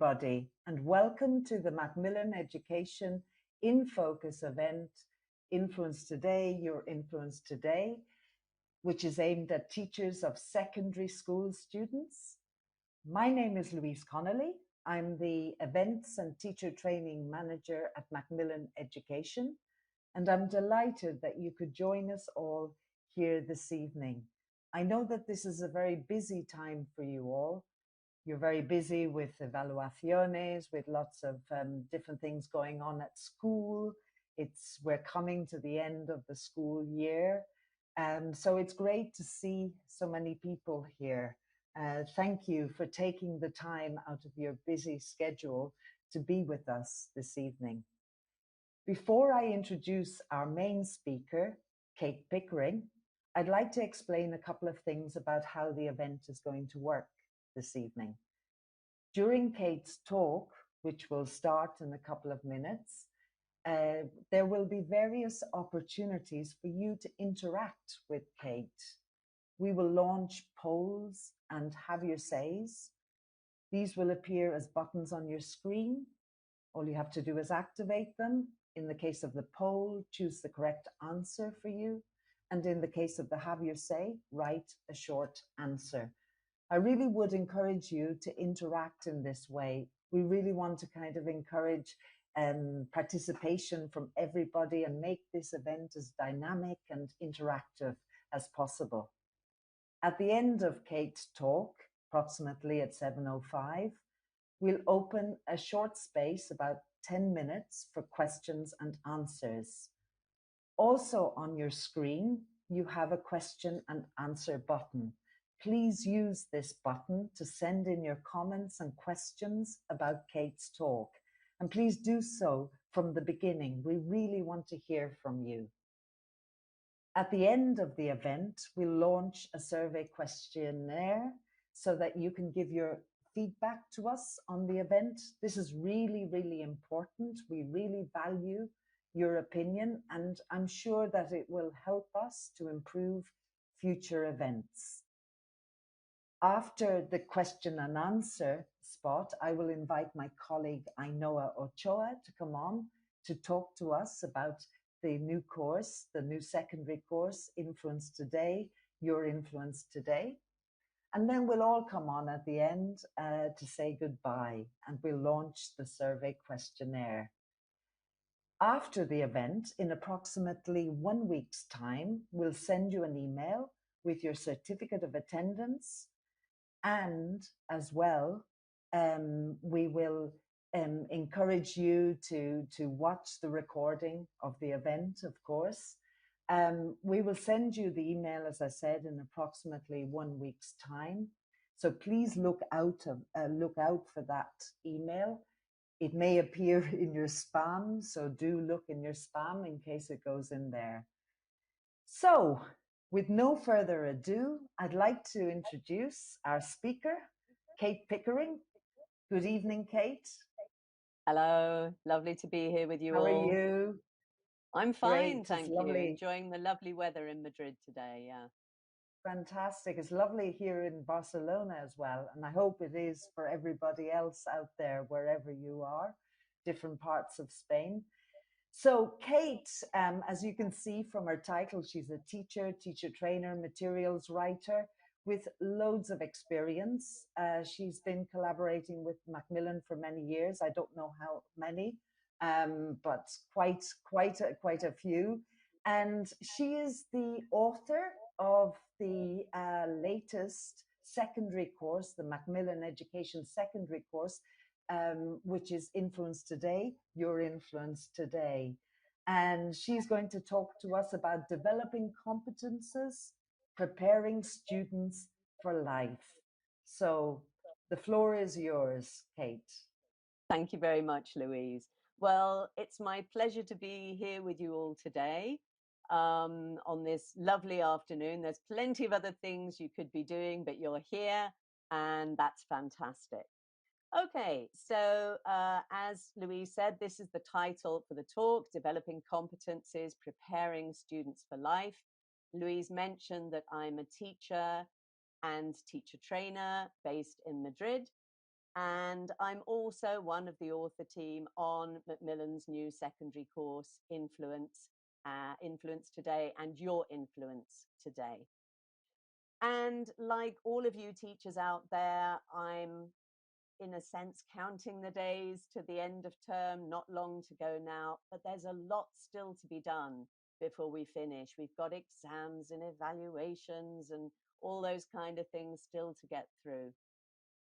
everybody, and welcome to the Macmillan Education in Focus event, Influence Today, Your Influence Today, which is aimed at teachers of secondary school students. My name is Louise Connolly. I'm the Events and Teacher Training Manager at Macmillan Education, and I'm delighted that you could join us all here this evening. I know that this is a very busy time for you all. You're very busy with evaluaciones, with lots of different things going on at school. We're coming to the end of the school year. So it's great to see so many people here. Thank you for taking the time out of your busy schedule to be with us this evening. Before I introduce our main speaker, Kate Pickering, I'd like to explain a couple of things about how the event is going to work this evening. During Kate's talk, which will start in a couple of minutes, there will be various opportunities for you to interact with Kate. We will launch polls and have your says. These will appear as buttons on your screen. All you have to do is activate them. In the case of the poll, choose the correct answer for you. And in the case of the have your say, write a short answer. I really would encourage you to interact in this way. We really want to kind of encourage participation from everybody and make this event as dynamic and interactive as possible. At the end of Kate's talk, approximately at 7:05, we'll open a short space, about 10 minutes, for questions and answers. Also on your screen, you have a question and answer button. Please use this button to send in your comments and questions about Kate's talk. And please do so from the beginning. We really want to hear from you. At the end of the event, we'll launch a survey questionnaire so that you can give your feedback to us on the event. This is really, really important. We really value your opinion, and I'm sure that it will help us to improve future events. After the question and answer spot, I will invite my colleague Ainhoa Ochoa to come on to talk to us about the new course, the new secondary course, Influence Today, Your Influence Today. And then we'll all come on at the end to say goodbye, and we'll launch the survey questionnaire. After the event, in approximately 1 week's time, we'll send you an email with your certificate of attendance. And as well, we will encourage you to watch the recording of the event, of course. We will send you the email, as I said, in approximately 1 week's time. So please look out for that email. It may appear in your spam, so do look in your spam in case it goes in there. So, with no further ado, I'd like to introduce our speaker, Kate Pickering. Good evening, Kate. Hello, lovely to be here with you all. How are you? I'm fine, Great. thank you. Enjoying the lovely weather in Madrid today, yeah. Fantastic. It's lovely here in Barcelona as well. And I hope it is for everybody else out there, wherever you are, different parts of Spain. So Kate, as you can see from her title, she's a teacher trainer, materials writer with loads of experience. She's been collaborating with Macmillan for many years. I don't know how many, but quite a few. And she is the author of the latest secondary course, the Macmillan Education Secondary course, which is Influence Today, Your Influence Today. And she's going to talk to us about developing competences, preparing students for life. So the floor is yours, Kate. Thank you very much, Louise. Well, it's my pleasure to be here with you all today on this lovely afternoon. There's plenty of other things you could be doing, but you're here, and that's fantastic. Okay, so as Louise said, this is the title for the talk, Developing Competences, Preparing Students for Life. Louise mentioned that I'm a teacher and teacher trainer based in Madrid. And I'm also one of the author team on Macmillan's new secondary course, Influence Today and Your Influence Today. And like all of you teachers out there, I'm in a sense counting the days to the end of term, not long to go now, but there's a lot still to be done before we finish. We've got exams and evaluations and all those kind of things still to get through.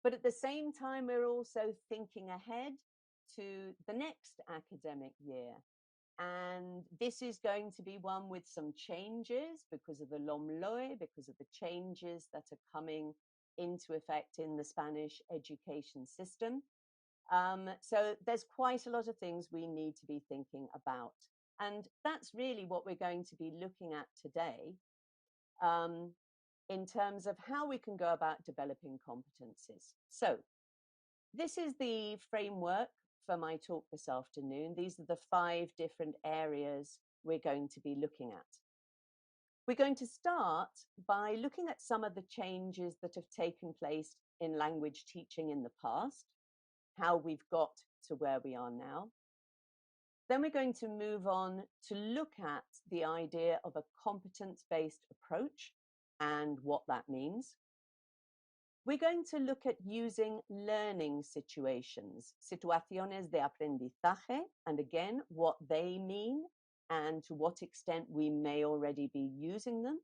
But at the same time, we're also thinking ahead to the next academic year. And this is going to be one with some changes because of the LOMLOE, because of the changes that are coming into effect in the Spanish education system. So there's quite a lot of things we need to be thinking about. And that's really what we're going to be looking at today in terms of how we can go about developing competencies. So this is the framework for my talk this afternoon. These are the 5 different areas we're going to be looking at. We're going to start by looking at some of the changes that have taken place in language teaching in the past, how we've got to where we are now. Then we're going to move on to look at the idea of a competence-based approach and what that means. We're going to look at using learning situations, situaciones de aprendizaje, and again, what they mean and to what extent we may already be using them.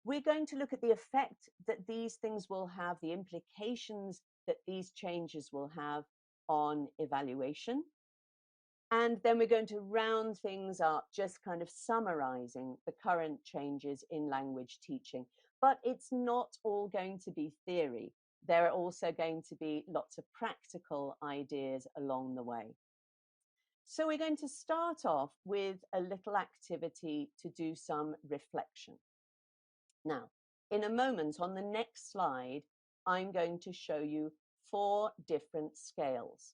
We're going to look at the effect that these things will have, the implications that these changes will have on evaluation. And then we're going to round things up, just kind of summarizing the current changes in language teaching. But it's not all going to be theory. There are also going to be lots of practical ideas along the way. So we're going to start off with a little activity to do some reflection. Now, in a moment on the next slide, I'm going to show you 4 different scales.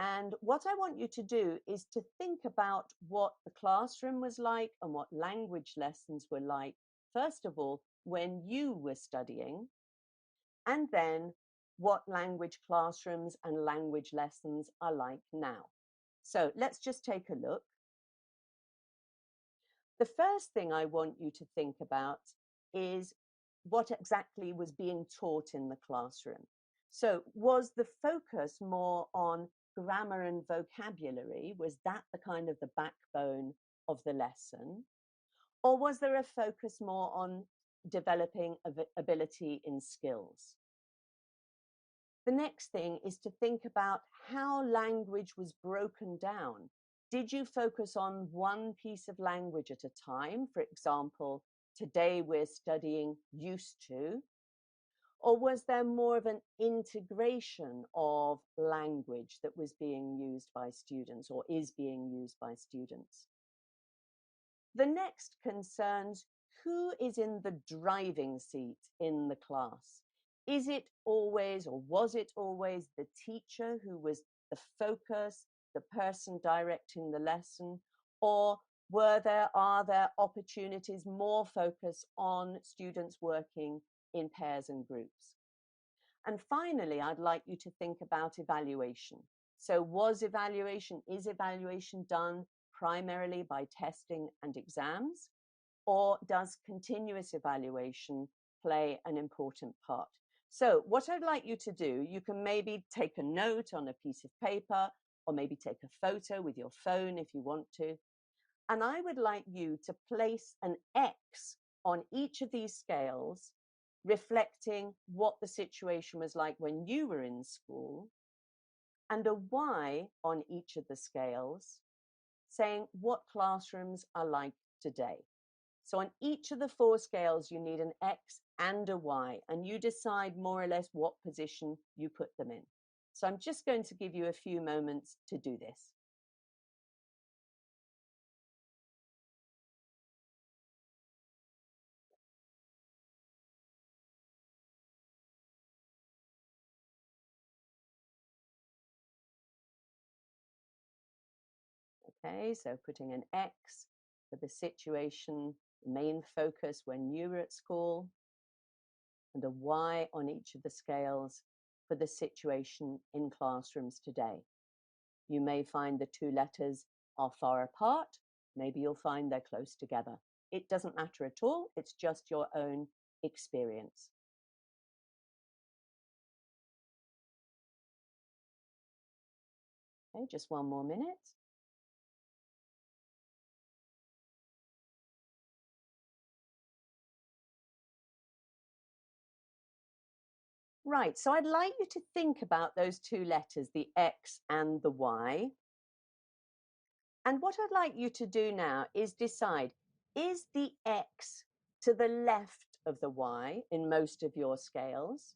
And what I want you to do is to think about what the classroom was like and what language lessons were like, first of all, when you were studying, and then what language classrooms and language lessons are like now. So let's just take a look. The first thing I want you to think about is what exactly was being taught in the classroom. So was the focus more on grammar and vocabulary? Was that the kind of the backbone of the lesson? Or was there a focus more on developing ability in skills? The next thing is to think about how language was broken down. Did you focus on one piece of language at a time? For example, today we're studying used to. Or was there more of an integration of language that was being used by students or is being used by students? The next concerns who is in the driving seat in the class. Is it always, or was it always, the teacher who was the focus, the person directing the lesson? Or are there opportunities, more focus on students working in pairs and groups? And finally, I'd like you to think about evaluation. So is evaluation done primarily by testing and exams, or does continuous evaluation play an important part? So what I'd like you to do, you can maybe take a note on a piece of paper, or maybe take a photo with your phone if you want to. And I would like you to place an X on each of these scales, reflecting what the situation was like when you were in school, and a Y on each of the scales, saying what classrooms are like today. So on each of the 4 scales, you need an X and a Y, and you decide more or less what position you put them in. So I'm just going to give you a few moments to do this. Okay, so putting an X for the situation, main focus when you were at school, and a Y on each of the scales for for the situation in classrooms today. You may find the two letters are far apart. Maybe you'll find they're close together. It doesn't matter at all. It's just your own experience. Okay, just one more minute. Right, so I'd like you to think about those two letters, the X and the Y. And what I'd like you to do now is decide, is the X to the left of the Y in most of your scales?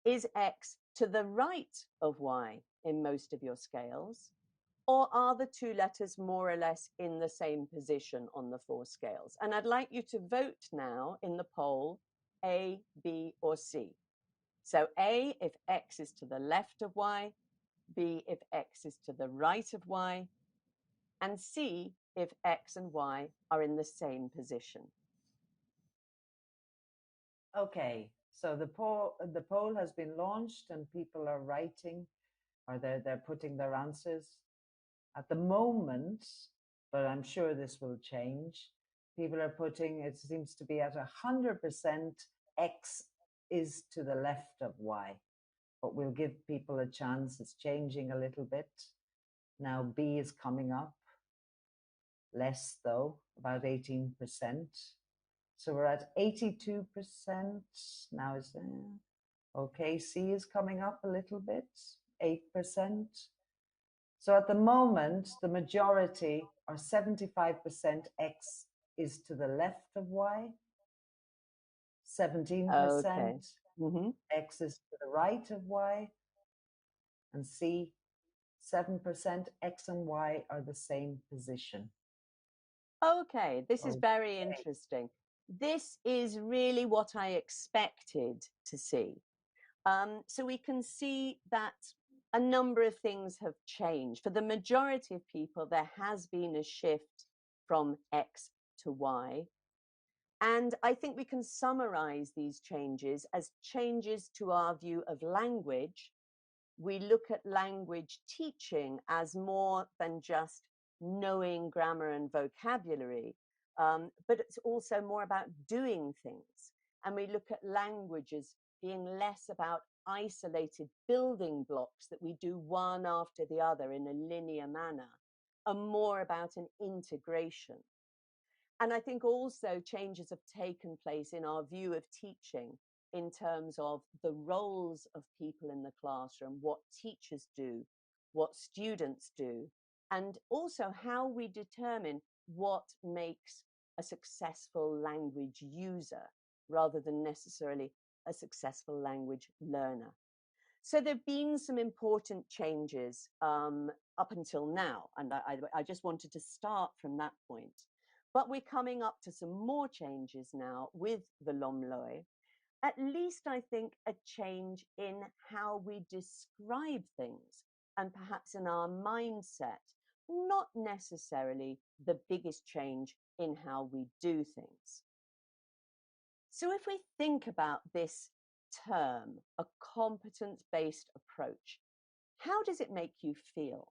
Is X to the right of Y in most of your scales? Or are the two letters more or less in the same position on the four scales? And I'd like you to vote now in the poll, A, B, or C. So A, if X is to the left of Y, B, if X is to the right of Y, and C, if X and Y are in the same position. Okay, so the poll has been launched and people are writing, or they're putting their answers. At the moment, but I'm sure this will change, people are putting, it seems to be at 100% X is to the left of Y, but we'll give people a chance. It's changing a little bit. Now B is coming up, less though, about 18%. So we're at 82%. Now is okay, C is coming up a little bit, 8%. So at the moment, the majority are 75% X is to the left of Y, 17% X is to the right of Y, and C, 7% X and Y are the same position. Okay, this is very interesting. This is really what I expected to see. So we can see that a number of things have changed. For the majority of people, there has been a shift from X to Y. And I think we can summarize these changes as changes to our view of language. We look at language teaching as more than just knowing grammar and vocabulary, but it's also more about doing things. And we look at language as being less about isolated building blocks that we do one after the other in a linear manner, and more about an integration. And I think also changes have taken place in our view of teaching in terms of the roles of people in the classroom, what teachers do, what students do, and also how we determine what makes a successful language user rather than necessarily a successful language learner. So there have been some important changes up until now, and I just wanted to start from that point. But we're coming up to some more changes now with the LOMLOE. At least I think a change in how we describe things and perhaps in our mindset, not necessarily the biggest change in how we do things. So if we think about this term, a competence-based approach, how does it make you feel?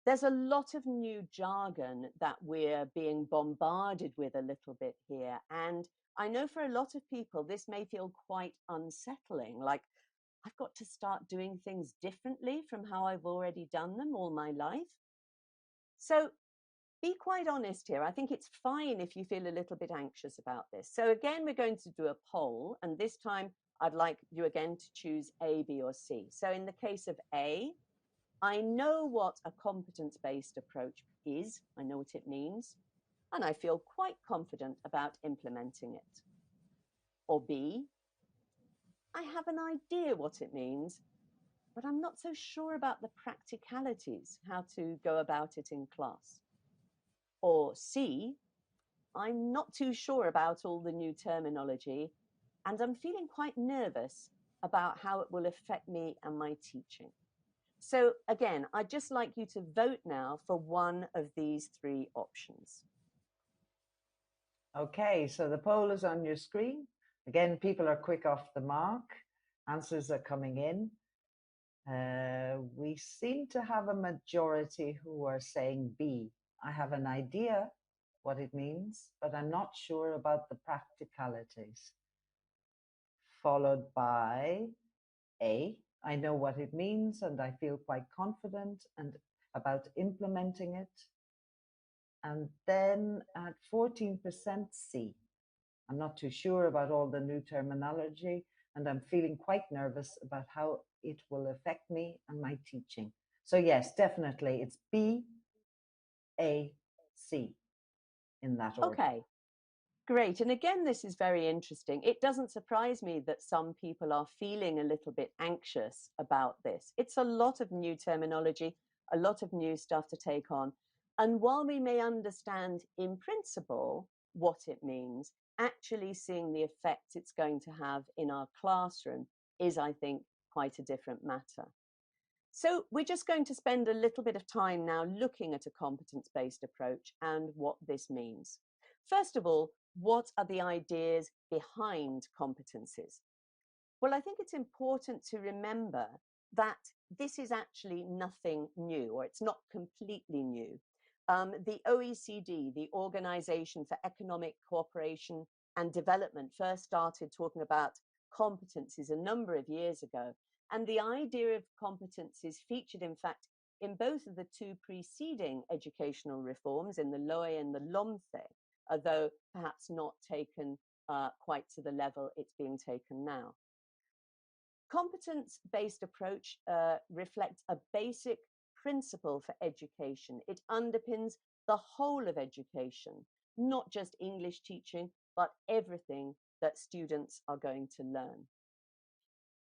There's a lot of new jargon that we're being bombarded with a little bit here. And I know for a lot of people, this may feel quite unsettling, like I've got to start doing things differently from how I've already done them all my life. So be quite honest here. I think it's fine if you feel a little bit anxious about this. So again, we're going to do a poll, and this time I'd like you again to choose A, B, or C. So in the case of A, I know what a competence-based approach is. I know what it means, and I feel quite confident about implementing it. Or B, I have an idea what it means, but I'm not so sure about the practicalities, how to go about it in class. Or C, I'm not too sure about all the new terminology, and I'm feeling quite nervous about how it will affect me and my teaching. So again, I'd just like you to vote now for one of these three options. Okay, so the poll is on your screen. Again, people are quick off the mark. Answers are coming in. We seem to have a majority who are saying B. I have an idea what it means, but I'm not sure about the practicalities. Followed by A. I know what it means and I feel quite confident and about implementing it. And then at 14% C. I'm not too sure about all the new terminology, and I'm feeling quite nervous about how it will affect me and my teaching. So yes, definitely it's B, A, C in that order. Okay, great. And again, this is very interesting. It doesn't surprise me that some people are feeling a little bit anxious about this. It's a lot of new terminology, a lot of new stuff to take on. And while we may understand in principle what it means, actually seeing the effect it's going to have in our classroom is, I think, quite a different matter. So we're just going to spend a little bit of time now looking at a competence-based approach and what this means. First of all, what are the ideas behind competences? Well, I think it's important to remember that this is actually nothing new, or it's not completely new. The OECD, the Organization for Economic Cooperation and Development, first started talking about competencies a number of years ago. And the idea of competencies featured, in fact, in both of the two preceding educational reforms, in the LOE and the LOMLOE, although perhaps not taken quite to the level it's being taken now. Competence-based approach reflects a basic principle for education. It underpins the whole of education, not just English teaching, but everything that students are going to learn.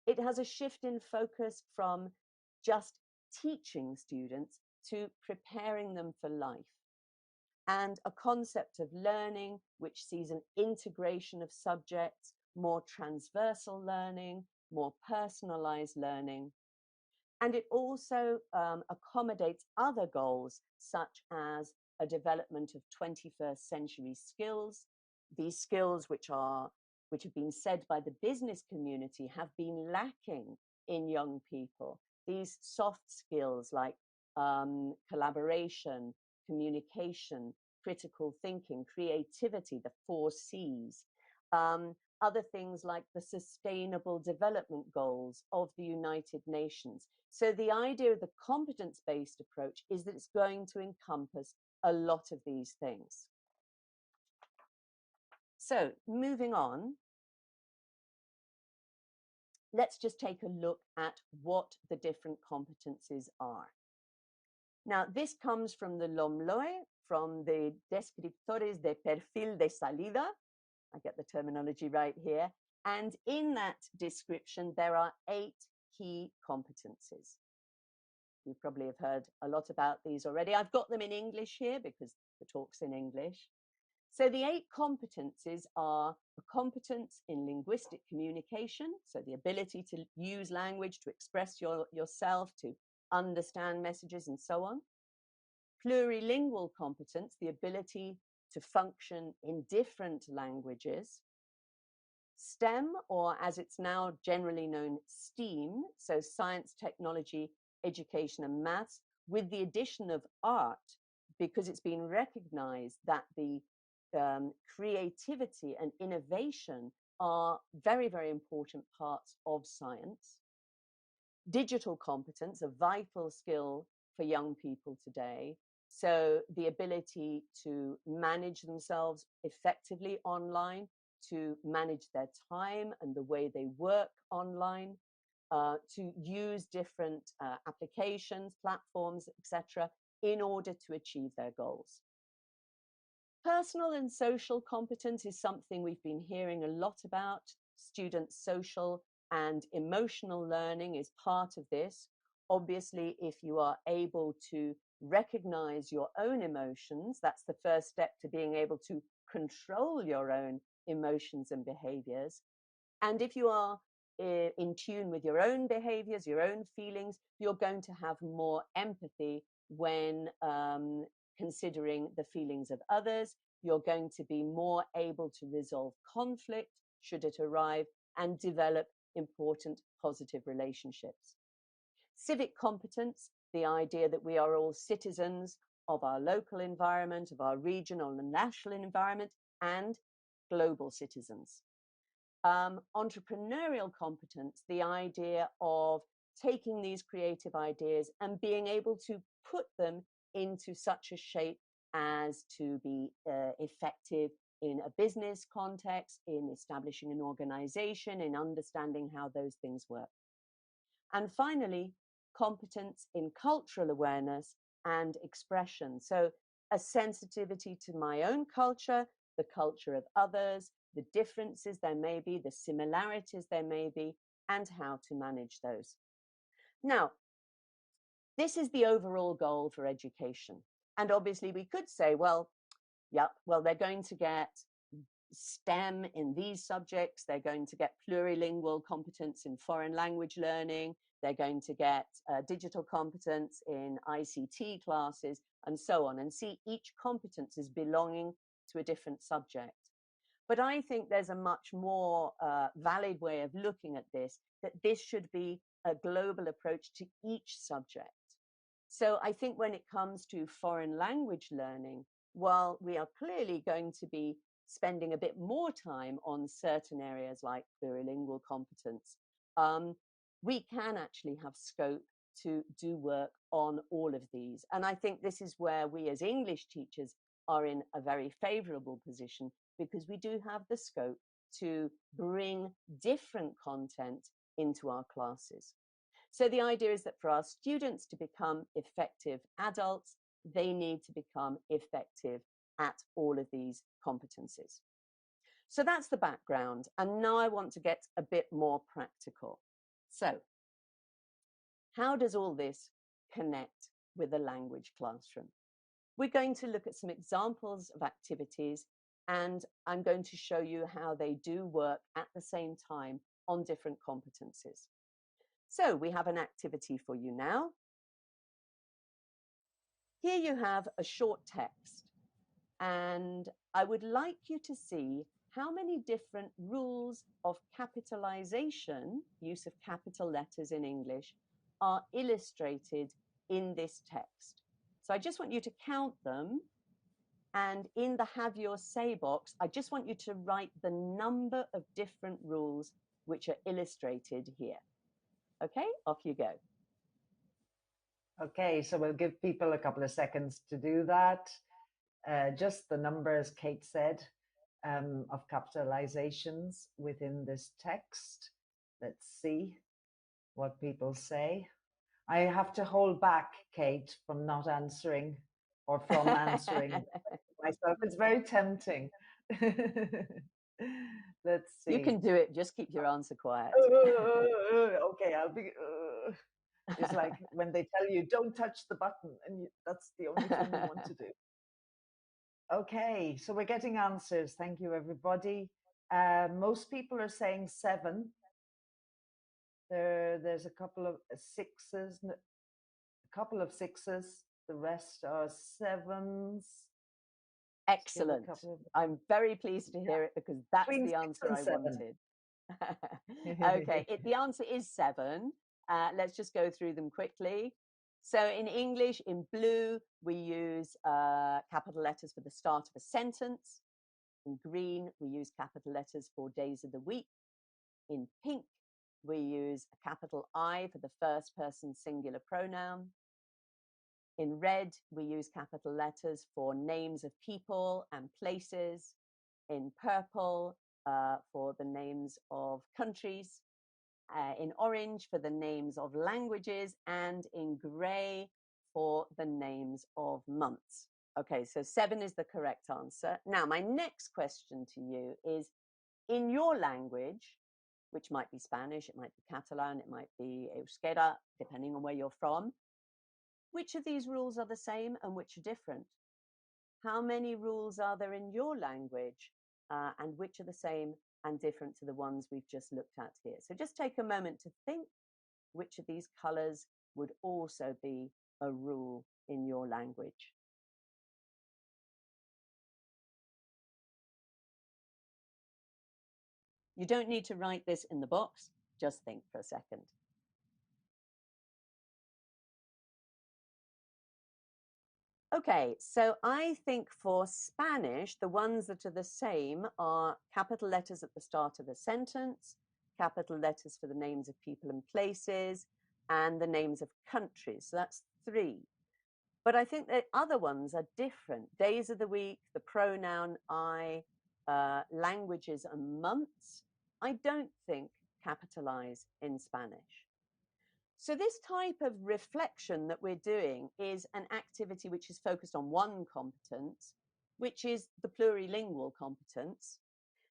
It has a shift in focus from just teaching students to preparing them for life, and a concept of learning which sees an integration of subjects, more transversal learning, more personalized learning. And it also accommodates other goals, such as a development of 21st century skills. These skills which have been said by the business community have been lacking in young people. These soft skills like collaboration, communication, critical thinking, creativity, the 4 C's. Other things like the Sustainable Development Goals of the United Nations. So the idea of the competence-based approach is that it's going to encompass a lot of these things. So moving on, let's just take a look at what the different competencies are. Now, this comes from the LOMLOE, from the Descriptores de Perfil de Salida. I get the terminology right here. And in that description, there are 8 key competencies. You probably have heard a lot about these already. I've got them in English here because the talk's in English. So the 8 competencies are a competence in linguistic communication, so the ability to use language to express yourself, to understand messages and so on. Plurilingual competence, the ability to function in different languages. STEM, or as it's now generally known, STEAM, so science, technology, education and maths, with the addition of art, because it's been recognized that the creativity and innovation are very, very important parts of science. Digital competence, a vital skill for young people today. So the ability to manage themselves effectively online, to manage their time and the way they work online, to use different applications, platforms, etc., in order to achieve their goals. Personal and social competence is something we've been hearing a lot about. Students' social and emotional learning is part of this. Obviously, if you are able to recognize your own emotions, that's the first step to being able to control your own emotions and behaviors. And if you are in tune with your own behaviors, your own feelings, you're going to have more empathy when considering the feelings of others. You're going to be more able to resolve conflict should it arrive and develop important positive relationships. Civic competence, the idea that we are all citizens of our local environment, of our regional and national environment, and global citizens. Entrepreneurial competence, the idea of taking these creative ideas and being able to put them into such a shape as to be effective in a business context, in establishing an organization, in understanding how those things work. And finally, competence in cultural awareness and expression. So a sensitivity to my own culture, the culture of others, the differences there may be, the similarities there may be, and how to manage those. Now, this is the overall goal for education. And obviously we could say, well, yeah, well, they're going to get STEM in these subjects, they're going to get plurilingual competence in foreign language learning, they're going to get digital competence in ICT classes, and so on, and see each competence as belonging to a different subject. But I think there's a much more valid way of looking at this, that this should be a global approach to each subject. So I think when it comes to foreign language learning, while we are clearly going to be spending a bit more time on certain areas like plurilingual competence, we can actually have scope to do work on all of these. And I think this is where we as English teachers are in a very favorable position, because we do have the scope to bring different content into our classes. So the idea is that for our students to become effective adults, they need to become effective at all of these competencies. So that's the background. And now I want to get a bit more practical. So how does all this connect with the language classroom? We're going to look at some examples of activities, and I'm going to show you how they do work at the same time on different competencies. So we have an activity for you now. Here you have a short text, and I would like you to see how many different rules of capitalization, use of capital letters in English, are illustrated in this text. So I just want you to count them, and in the have your say box, I just want you to write the number of different rules which are illustrated here. Okay, off you go. Okay, so we'll give people a couple of seconds to do that. Just the numbers Kate said of capitalizations within this text. Let's see what people say. I have to hold back, Kate, from not answering or from answering myself. It's very tempting. Let's see. You can do it. Just keep your answer quiet. Okay, I'll be. It's like when they tell you don't touch the button, and that's the only thing you want to do. Okay, so we're getting answers. Thank you, everybody. Most people are saying 7. There's a couple of 6s, The rest are 7s. Excellent. I'm very pleased to hear it, because that's Between the 6 answer and I 7. wanted. Okay, the answer is 7. Let's just go through them quickly. So in English, in blue, we use capital letters for the start of a sentence. In green, we use capital letters for days of the week. In pink, we use a capital I for the first person singular pronoun. In red, we use capital letters for names of people and places. In purple, for the names of countries. In orange, for the names of languages. And in grey, for the names of months. Okay, so 7 is the correct answer. Now, my next question to you is, in your language, which might be Spanish, it might be Catalan, it might be Euskera, depending on where you're from, which of these rules are the same and which are different? How many rules are there in your language, and which are the same and different to the ones we've just looked at here? So just take a moment to think which of these colors would also be a rule in your language. You don't need to write this in the box. Just think for a second. Okay, so I think for Spanish, the ones that are the same are capital letters at the start of a sentence, capital letters for the names of people and places, and the names of countries. So that's 3. But I think the other ones are different. Days of the week, the pronoun I, languages and months, I don't think capitalize in Spanish. So this type of reflection that we're doing is an activity which is focused on one competence, which is the plurilingual competence.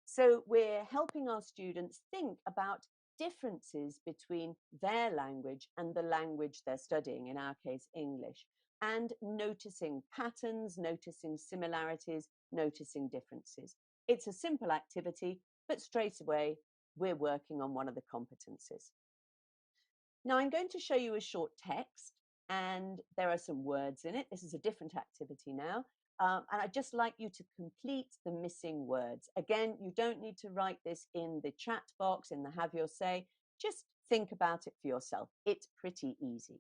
So we're helping our students think about differences between their language and the language they're studying, in our case, English, and noticing patterns, noticing similarities, noticing differences. It's a simple activity, but straight away, we're working on one of the competences. Now I'm going to show you a short text and there are some words in it. This is a different activity now. And I'd just like you to complete the missing words. Again, you don't need to write this in the chat box, in the Have Your Say. Just think about it for yourself. It's pretty easy.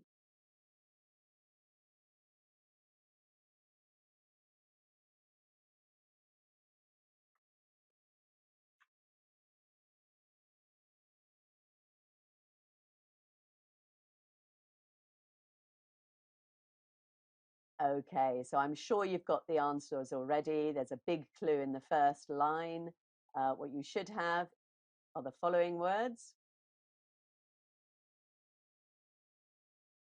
Okay, so I'm sure you've got the answers already. There's a big clue in the first line. What you should have are the following words.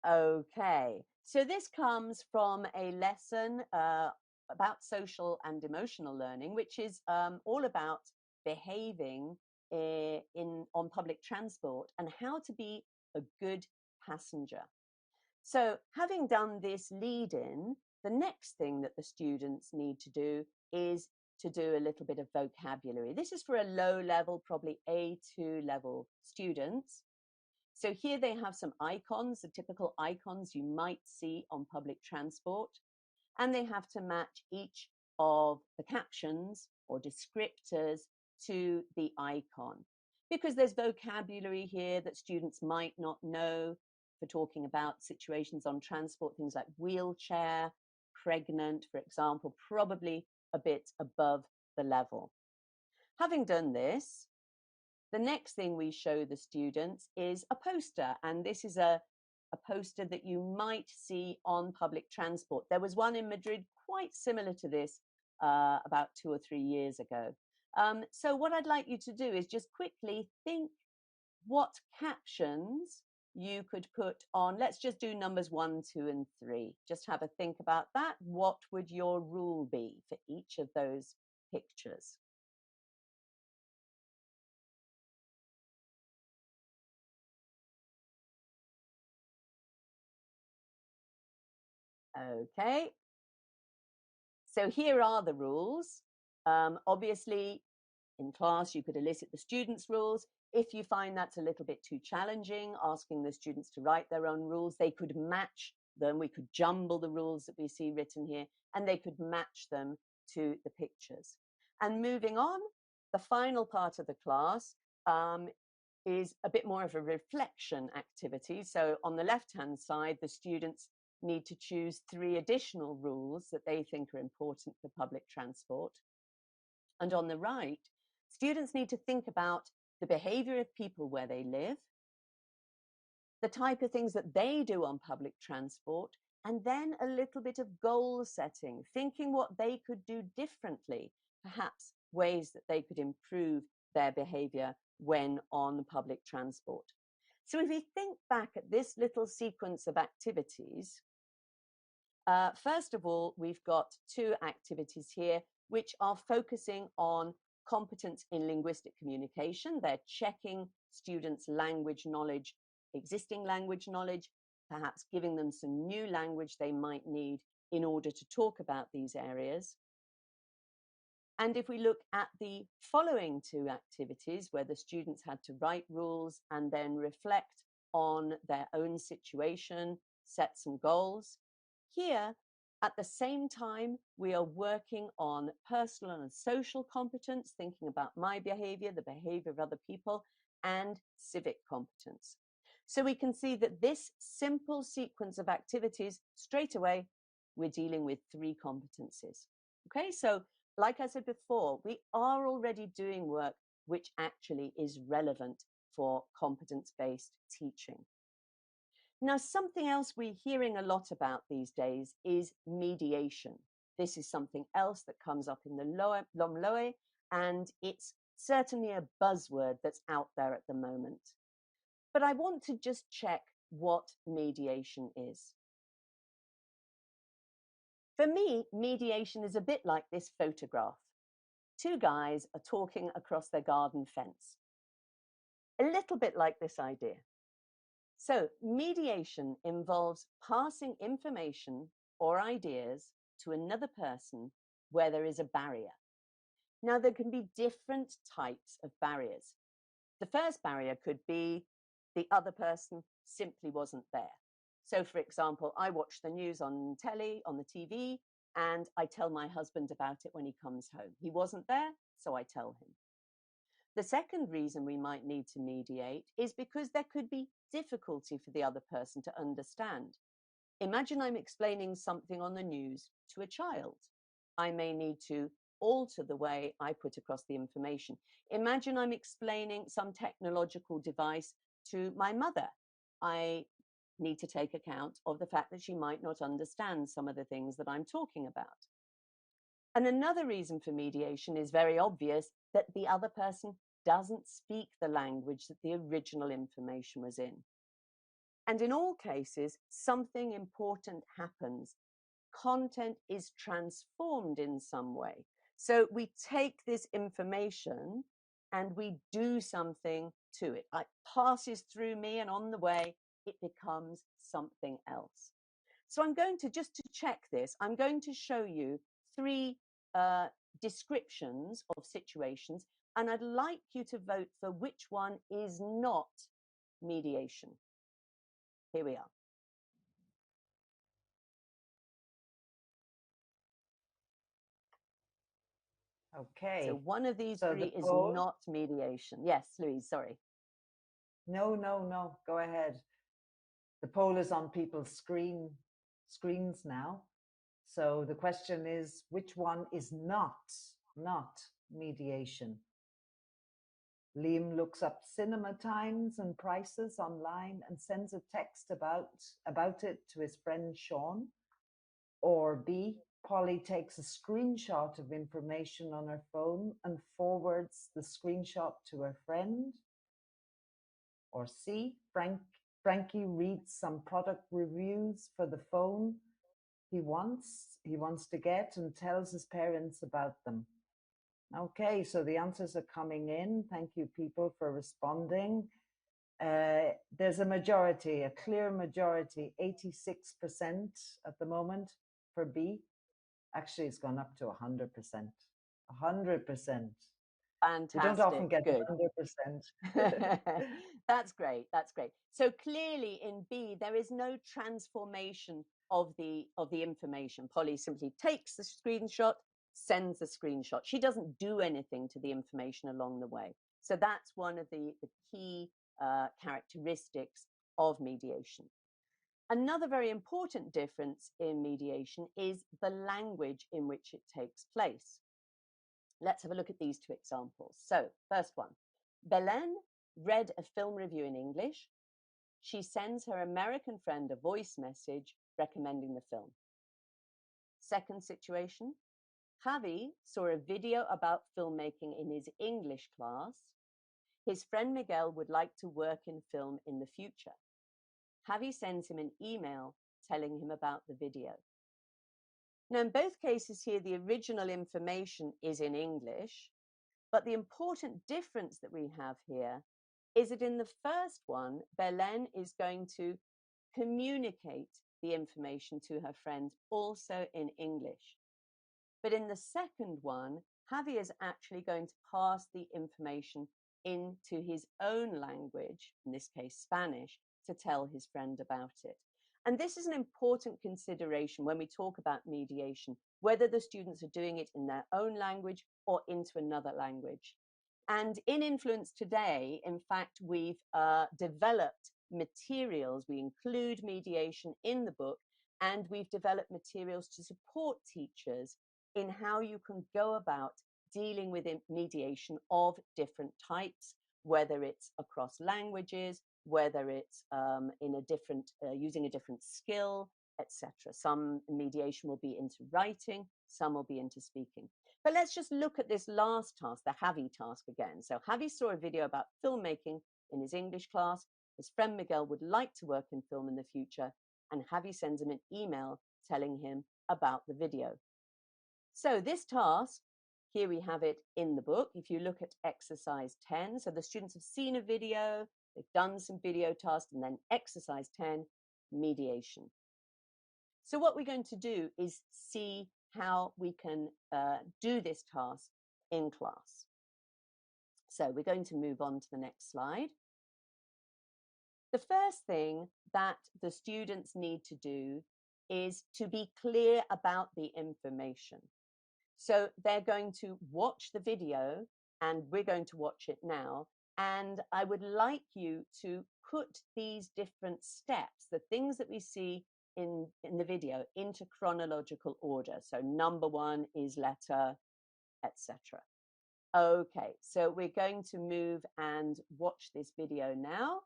Okay, so this comes from a lesson about social and emotional learning, which is all about behaving on public transport and how to be a good passenger. So having done this lead-in, the next thing that the students need to do is to do a little bit of vocabulary. This is for a low level, probably A2 level students. So here they have some icons, the typical icons you might see on public transport, and they have to match each of the captions or descriptors to the icon. Because there's vocabulary here that students might not know for talking about situations on transport, things like wheelchair, pregnant, for example, probably a bit above the level. Having done this, the next thing we show the students is a poster, and this is a poster that you might see on public transport. There was one in Madrid quite similar to this about 2 or 3 years ago. So what I'd like you to do is just quickly think what captions you could put on. Let's just do numbers 1, 2, and 3. Just have a think about that. What would your rule be for each of those pictures? Okay, so here are the rules. Obviously, in class, you could elicit the students' rules. If you find that's a little bit too challenging, asking the students to write their own rules, they could match them. We could jumble the rules that we see written here, and they could match them to the pictures. And moving on, the final part of the class is a bit more of a reflection activity. So on the left-hand side, the students need to choose 3 additional rules that they think are important for public transport. And on the right, students need to think about the behavior of people where they live, the type of things that they do on public transport, and then a little bit of goal setting, thinking what they could do differently, perhaps ways that they could improve their behavior when on public transport. So if we think back at this little sequence of activities, first of all, we've got 2 activities here which are focusing on competence in linguistic communication. They're checking students' language knowledge, existing language knowledge, perhaps giving them some new language they might need in order to talk about these areas. And if we look at the following 2 activities where the students had to write rules and then reflect on their own situation, set some goals, here, at the same time, we are working on personal and social competence, thinking about my behavior, the behavior of other people, and civic competence. So we can see that this simple sequence of activities, straight away, we're dealing with 3 competencies. Okay, so like I said before, we are already doing work which actually is relevant for competence-based teaching. Now, something else we're hearing a lot about these days is mediation. This is something else that comes up in the LOMLOE, and it's certainly a buzzword that's out there at the moment. But I want to just check what mediation is. For me, mediation is a bit like this photograph. 2 guys are talking across their garden fence. A little bit like this idea. So mediation involves passing information or ideas to another person where there is a barrier. Now, there can be different types of barriers. The first barrier could be the other person simply wasn't there. So, for example, I watch the news on telly, on the TV, and I tell my husband about it when he comes home. He wasn't there, so I tell him. The second reason we might need to mediate is because there could be difficulty for the other person to understand. Imagine I'm explaining something on the news to a child. I may need to alter the way I put across the information. Imagine I'm explaining some technological device to my mother. I need to take account of the fact that she might not understand some of the things that I'm talking about. And another reason for mediation is very obvious, that the other person doesn't speak the language that the original information was in. And in all cases, something important happens. Content is transformed in some way. So we take this information and we do something to it. It passes through me, and on the way, it becomes something else. So I'm going to, just to check this, I'm going to show you 3 descriptions of situations, and I'd like you to vote for which one is not mediation. Here we are. Okay. So one of these So 3 the is poll? not mediation. Yes, Louise, sorry. No. Go ahead. The poll is on people's screens now. So the question is, which one is not mediation? Liam looks up cinema times and prices online and sends a text about it to his friend Sean. Or B, Polly takes a screenshot of information on her phone and forwards the screenshot to her friend. Or C, Frankie reads some product reviews for the phone he wants to get and tells his parents about them. Okay, so the answers are coming in. Thank you, people, for responding. There's a majority, a clear majority, 86% at the moment for B. Actually, it's gone up to 100%. 100%. Fantastic. We don't often get Good. 100%. That's great. That's great. So clearly in B, there is no transformation of the information. Polly simply takes the screenshot, sends the screenshot. She doesn't do anything to the information along the way. So that's one of the key characteristics of mediation. Another very important difference in mediation is the language in which it takes place. Let's have a look at these 2 examples. So, first one, Belen read a film review in English. She sends her American friend a voice message recommending the film. Second situation, Javi saw a video about filmmaking in his English class. His friend Miguel would like to work in film in the future. Javi sends him an email telling him about the video. Now, in both cases here, the original information is in English, but the important difference that we have here is that in the first one, Belen is going to communicate the information to her friend also in English. But in the second one, Javi is actually going to pass the information into his own language, in this case Spanish, to tell his friend about it. And this is an important consideration when we talk about mediation, whether the students are doing it in their own language or into another language. And in Influence Today, in fact, we've developed materials. We include mediation in the book, and we've developed materials to support teachers in how you can go about dealing with mediation of different types, whether it's across languages, whether it's in a different, using a different skill, etc. Some mediation will be into writing, some will be into speaking. But let's just look at this last task, the Javi task again. So Javi saw a video about filmmaking in his English class. His friend Miguel would like to work in film in the future, and Javi sends him an email telling him about the video. So this task, here we have it in the book. If you look at exercise 10, so the students have seen a video, they've done some video tasks, and then exercise 10, mediation. So what we're going to do is see how we can do this task in class. So we're going to move on to the next slide. The first thing that the students need to do is to be clear about the information. So they're going to watch the video, and we're going to watch it now. And I would like you to put these different steps, the things that we see in the video, into chronological order. So number 1 is letter, etc. Okay, so we're going to move and watch this video now.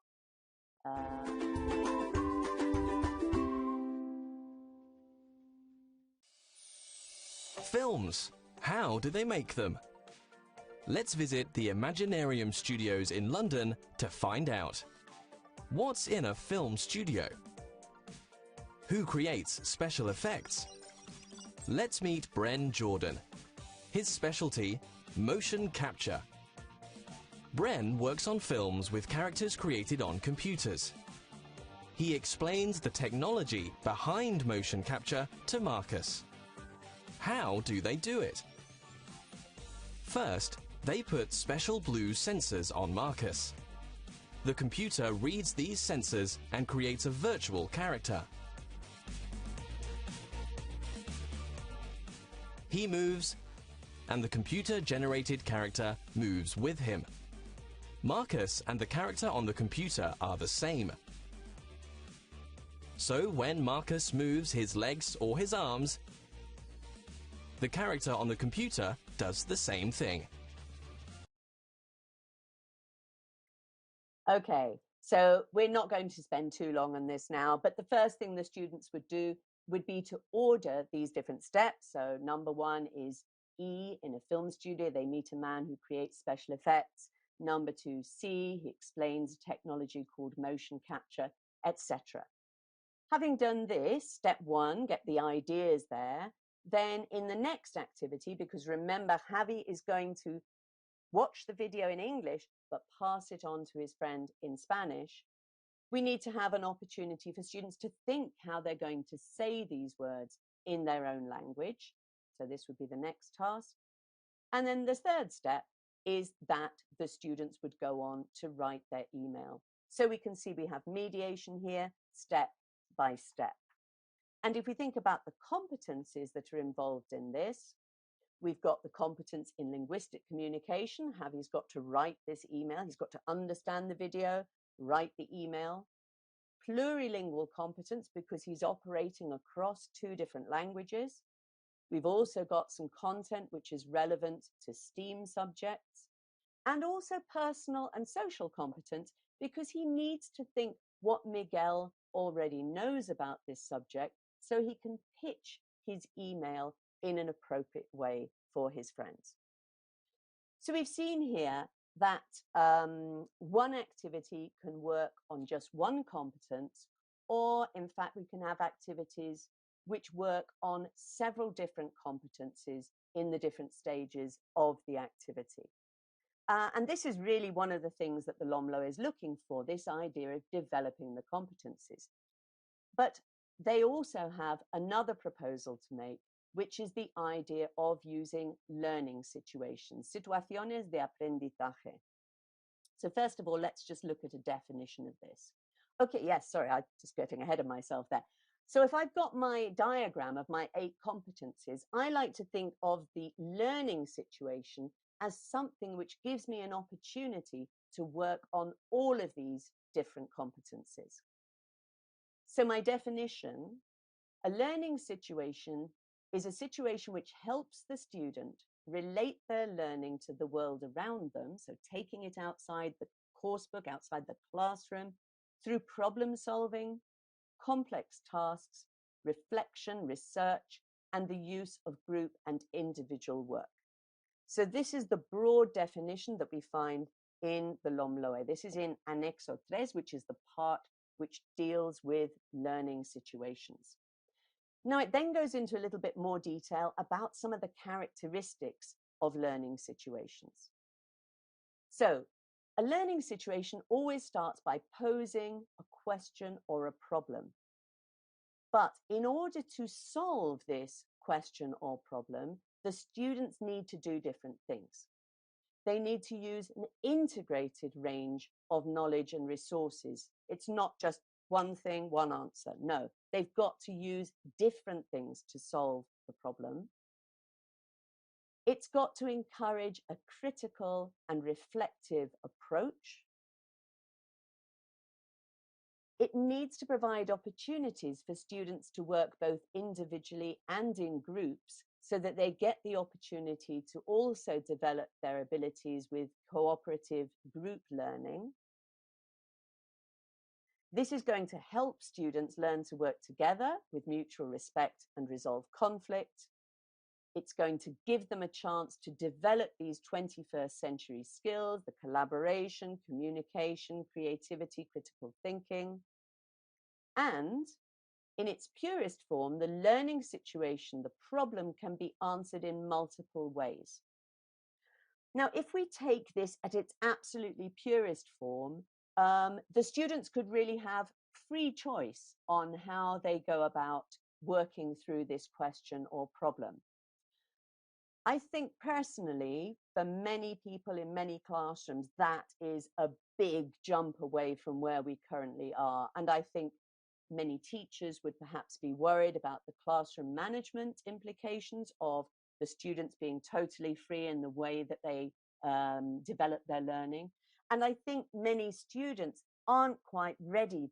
Films. How do they make them? Let's visit the Imaginarium Studios in London to find out. What's in a film studio? Who creates special effects? Let's meet Bren Jordan. His specialty, motion capture. Bren works on films with characters created on computers. He explains the technology behind motion capture to Marcus. How do they do it? First, they put special blue sensors on Marcus. The computer reads these sensors and creates a virtual character. He moves, and the computer-generated character moves with him. Marcus and the character on the computer are the same. So when Marcus moves his legs or his arms, the character on the computer does the same thing. Okay, so we're not going to spend too long on this now, but the first thing the students would do would be to order these different steps. So number 1 is E, in a film studio, they meet a man who creates special effects. Number 2, C, he explains a technology called motion capture, etc. Having done this, step 1, get the ideas there. Then in the next activity, because remember, Javi is going to watch the video in English, but pass it on to his friend in Spanish, we need to have an opportunity for students to think how they're going to say these words in their own language. So this would be the next task. And then the third step is that the students would go on to write their email. So we can see we have mediation here, step by step. And if we think about the competencies that are involved in this, we've got the competence in linguistic communication. Javi's got to write this email. He's got to understand the video, write the email. Plurilingual competence, because he's operating across 2 different languages. We've also got some content which is relevant to STEAM subjects. And also personal and social competence, because he needs to think what Miguel already knows about this subject, so he can pitch his email in an appropriate way for his friends. So we've seen here that one activity can work on just one competence, or in fact, we can have activities which work on several different competencies in the different stages of the activity. And this is really one of the things that the LOMLOE is looking for, this idea of developing the competencies. But they also have another proposal to make, which is the idea of using learning situations, situaciones de aprendizaje. So first of all, let's just look at a definition of this. Okay, yes, sorry, I'm just getting ahead of myself there. So if I've got my diagram of my 8 competencies, I like to think of the learning situation as something which gives me an opportunity to work on all of these different competencies. So my definition, a learning situation is a situation which helps the student relate their learning to the world around them, so taking it outside the course book, outside the classroom, through problem solving, complex tasks, reflection, research, and the use of group and individual work. So this is the broad definition that we find in the LOMLOE. This is in Anexo 3, which is the part which deals with learning situations. Now, it then goes into a little bit more detail about some of the characteristics of learning situations. So, a learning situation always starts by posing a question or a problem. But in order to solve this question or problem, the students need to do different things. They need to use an integrated range of knowledge and resources. It's not just one thing, one answer. No, they've got to use different things to solve the problem. It's got to encourage a critical and reflective approach. It needs to provide opportunities for students to work both individually and in groups so that they get the opportunity to also develop their abilities with cooperative group learning. This is going to help students learn to work together with mutual respect and resolve conflict. It's going to give them a chance to develop these 21st century skills, the collaboration, communication, creativity, critical thinking. And in its purest form, the learning situation, the problem, can be answered in multiple ways. Now, if we take this at its absolutely purest form, the students could really have free choice on how they go about working through this question or problem. I think personally, for many people in many classrooms, that is a big jump away from where we currently are. And I think many teachers would perhaps be worried about the classroom management implications of the students being totally free in the way that they develop their learning. And I think many students aren't quite ready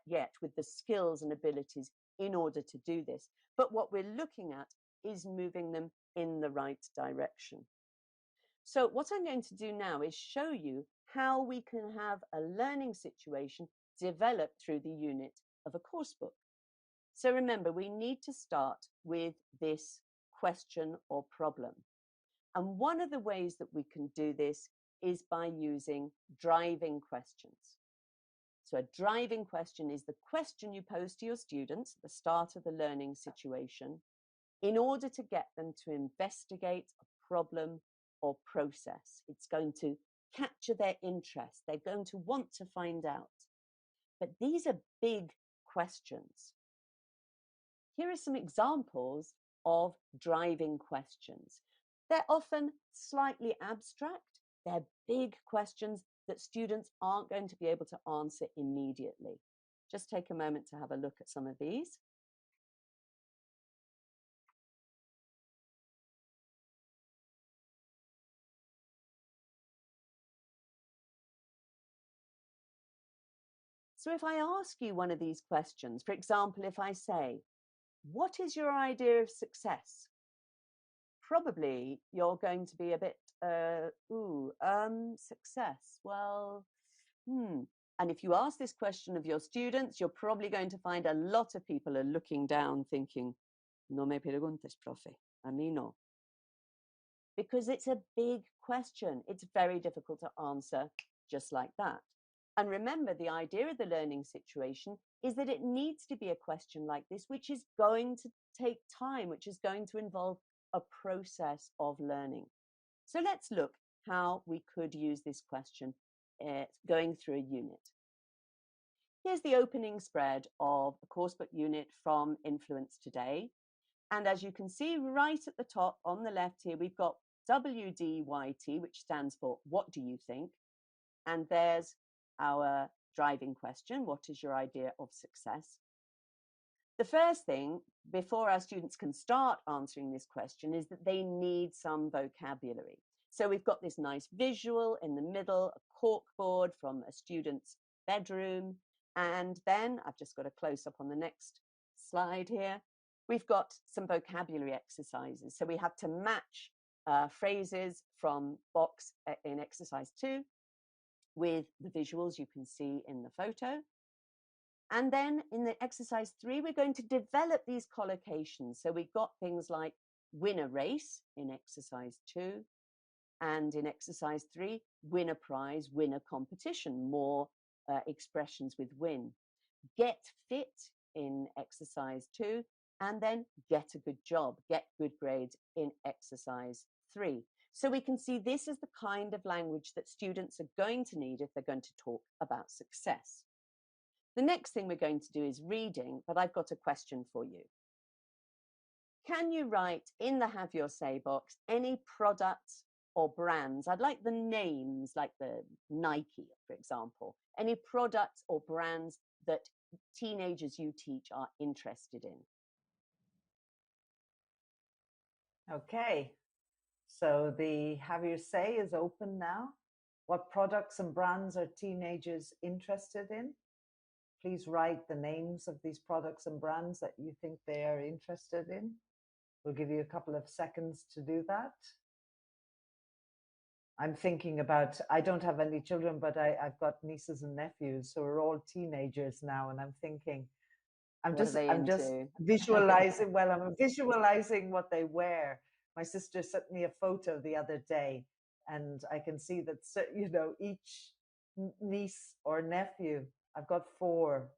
yet with the skills and abilities in order to do this. But what we're looking at is moving them in the right direction. So what I'm going to do now is show you how we can have a learning situation developed through the unit of a course book. So remember, we need to start with this question or problem. And one of the ways that we can do this is by using driving questions. So a driving question is the question you pose to your students at the start of the learning situation in order to get them to investigate a problem or process. It's going to capture their interest. They're going to want to find out. But these are big questions. Here are some examples of driving questions. They're often slightly abstract. They're big questions that students aren't going to be able to answer immediately. Just take a moment to have a look at some of these. So if I ask you one of these questions, for example, if I say, what is your idea of success? Probably you're going to be a bit, success. Well, And if you ask this question of your students, you're probably going to find a lot of people are looking down thinking, no me preguntes, profe, a mí no. Because it's a big question. It's very difficult to answer just like that. And remember, the idea of the learning situation is that it needs to be a question like this, which is going to take time, which is going to involve a process of learning. So let's look how we could use this question going through a unit. Here's the opening spread of a coursebook unit from Influence Today. And as you can see right at the top on the left here, we've got WDYT, which stands for what do you think? And there's our driving question. What is your idea of success? The first thing, before our students can start answering this question, is that they need some vocabulary. So we've got this nice visual in the middle, a corkboard from a student's bedroom. And then I've just got a close up on the next slide here. We've got some vocabulary exercises. So we have to match phrases from box in exercise 2 with the visuals you can see in the photo. And then in the exercise 3, we're going to develop these collocations. So we've got things like win a race in exercise 2. And in exercise 3, win a prize, win a competition, more expressions with win. Get fit in exercise 2, and then get a good job, get good grades in exercise 3. So we can see this is the kind of language that students are going to need if they're going to talk about success. The next thing we're going to do is reading, but I've got a question for you. Can you write in the Have Your Say box any products or brands? I'd like the names, like the Nike, for example. Any products or brands that teenagers you teach are interested in? Okay, so the Have Your Say is open now. What products and brands are teenagers interested in? Please write the names of these products and brands that you think they are interested in. We'll give you a couple of seconds to do that. I'm thinking about, I don't have any children, but I've got nieces and nephews, so we're all teenagers now, and I'm thinking, I'm just visualizing, well, I'm visualizing what they wear. My sister sent me a photo the other day, and I can see that, you know, each niece or nephew, I've got 4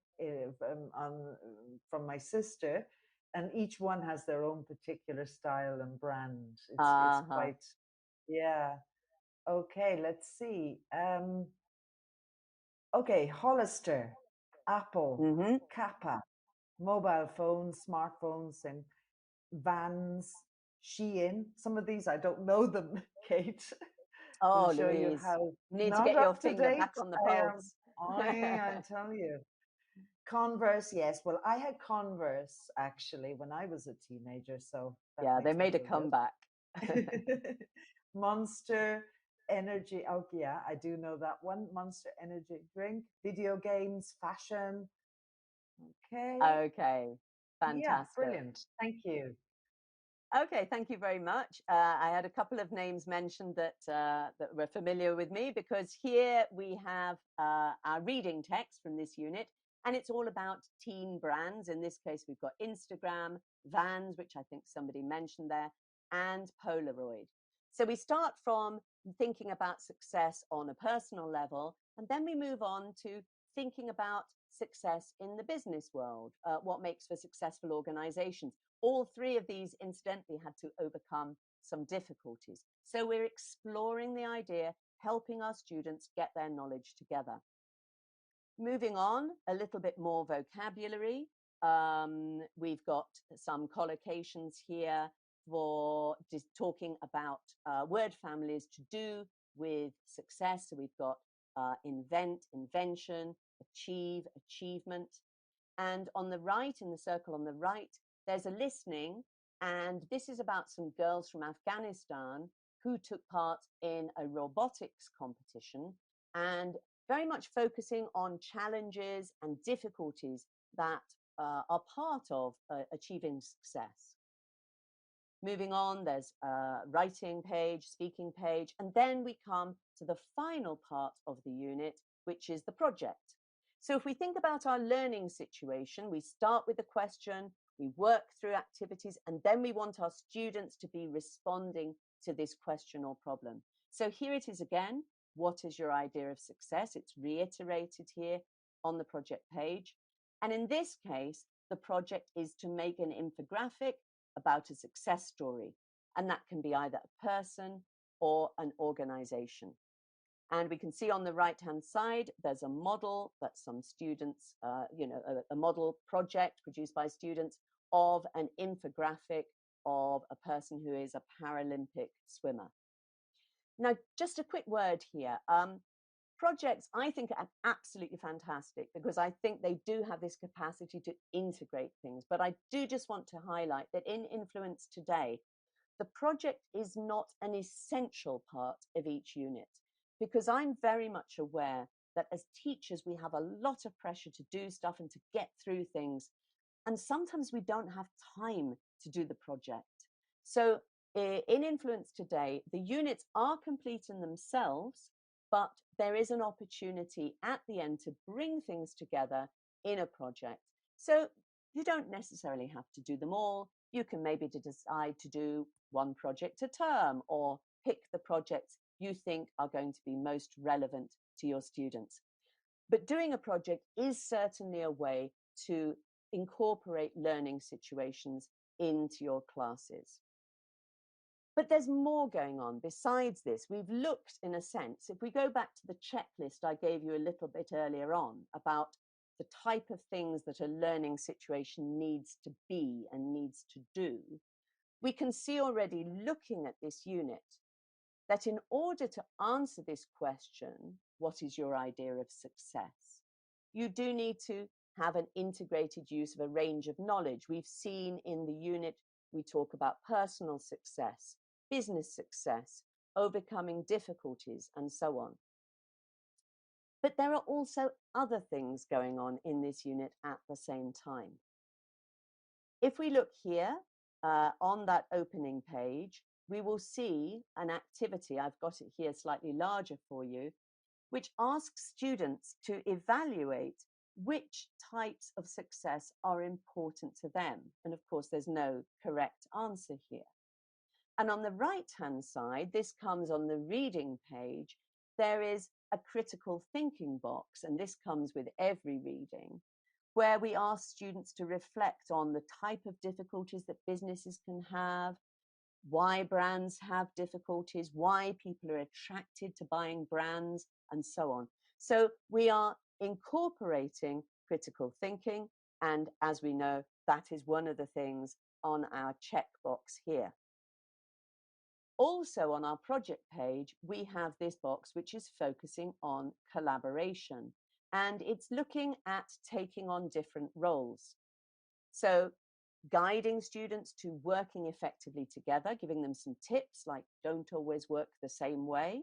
from my sister, and each one has their own particular style and brand. It's quite, yeah. Okay, let's see. Okay, Hollister, Apple, Kappa, mobile phones, smartphones, and Vans, Shein. Some of these I don't know them, Kate. Oh, to show Louise, you how you need not to get your up to finger date back on the I am. pulse. I tell you. Converse, yes. Well, I had Converse actually when I was a teenager, so that Yeah, they makes me made a feel comeback. good. Monster Energy. Oh, yeah, I do know that one. Monster Energy drink, video games, fashion. Okay. Okay, fantastic. Yeah, brilliant. Thank you. Okay, thank you very much. I had a couple of names mentioned that that were familiar with me, because here we have our reading text from this unit, and it's all about teen brands. In this case, we've got Instagram, Vans, which I think somebody mentioned there, and Polaroid. So we start from thinking about success on a personal level, and then we move on to thinking about success in the business world, what makes for successful organizations. All 3 of these, incidentally, had to overcome some difficulties. So we're exploring the idea, helping our students get their knowledge together. Moving on, a little bit more vocabulary. We've got some collocations here for just talking about word families to do with success. So we've got invent, invention, achieve, achievement. And on the right, in the circle on the right, there's a listening, and this is about some girls from Afghanistan who took part in a robotics competition, and very much focusing on challenges and difficulties that are part of achieving success. Moving on, there's a writing page, speaking page, and then we come to the final part of the unit, which is the project. So if we think about our learning situation, we start with a question, we work through activities, and then we want our students to be responding to this question or problem. So here it is again. What is your idea of success? It's reiterated here on the project page. And in this case, the project is to make an infographic about a success story. And that can be either a person or an organization. And we can see on the right-hand side, there's a model that some students, a model project produced by students of an infographic of a person who is a Paralympic swimmer. Now, just a quick word here. Projects, I think, are absolutely fantastic, because I think they do have this capacity to integrate things. But I do just want to highlight that in Influence Today, the project is not an essential part of each unit, because I'm very much aware that as teachers, we have a lot of pressure to do stuff and to get through things. And sometimes we don't have time to do the project. So in Influence Today, the units are complete in themselves, but there is an opportunity at the end to bring things together in a project. So you don't necessarily have to do them all. You can maybe decide to do one project a term, or pick the projects you think are going to be most relevant to your students. But doing a project is certainly a way to incorporate learning situations into your classes. But there's more going on besides this. We've looked, in a sense, if we go back to the checklist I gave you a little bit earlier on about the type of things that a learning situation needs to be and needs to do, we can see already, looking at this unit, that in order to answer this question, what is your idea of success, you do need to have an integrated use of a range of knowledge. We've seen in the unit, we talk about personal success, business success, overcoming difficulties, and so on. But there are also other things going on in this unit at the same time. If we look here on that opening page, we will see an activity, I've got it here slightly larger for you, which asks students to evaluate which types of success are important to them. And of course, there's no correct answer here. And on the right-hand side, this comes on the reading page, there is a critical thinking box, and this comes with every reading, where we ask students to reflect on the type of difficulties that businesses can have, why brands have difficulties, why people are attracted to buying brands, and so on. So we are incorporating critical thinking, and as we know, that is one of the things on our checkbox here. Also on our project page, we have this box which is focusing on collaboration, and it's looking at taking on different roles. So guiding students to working effectively together, giving them some tips like don't always work the same way.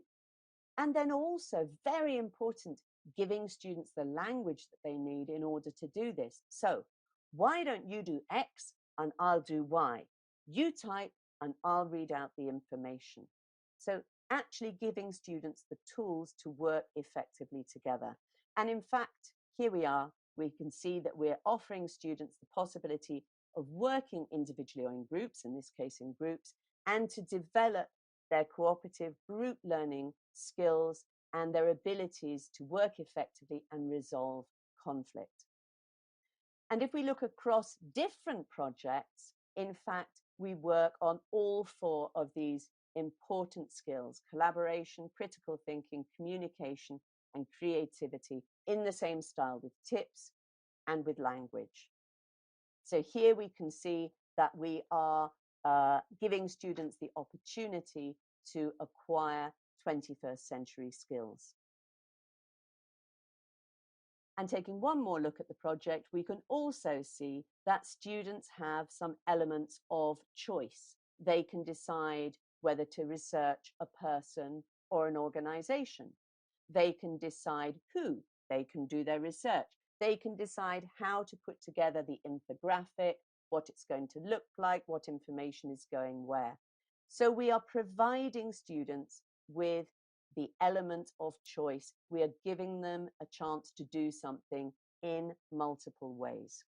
And then also, very important, giving students the language that they need in order to do this. So why don't you do X and I'll do Y? You type and I'll read out the information. So actually giving students the tools to work effectively together. And in fact, here we are, we can see that we're offering students the possibility of working individually or in groups, in this case in groups, and to develop their cooperative group learning skills and their abilities to work effectively and resolve conflict. And if we look across different projects, in fact, we work on all four of these important skills: collaboration, critical thinking, communication, and creativity, in the same style, with tips and with language. So here we can see that we are giving students the opportunity to acquire 21st century skills. And taking one more look at the project, we can also see that students have some elements of choice. They can decide whether to research a person or an organization. They can decide who they can do their research. They can decide how to put together the infographic, what it's going to look like, what information is going where. So we are providing students with the element of choice. We are giving them a chance to do something in multiple ways.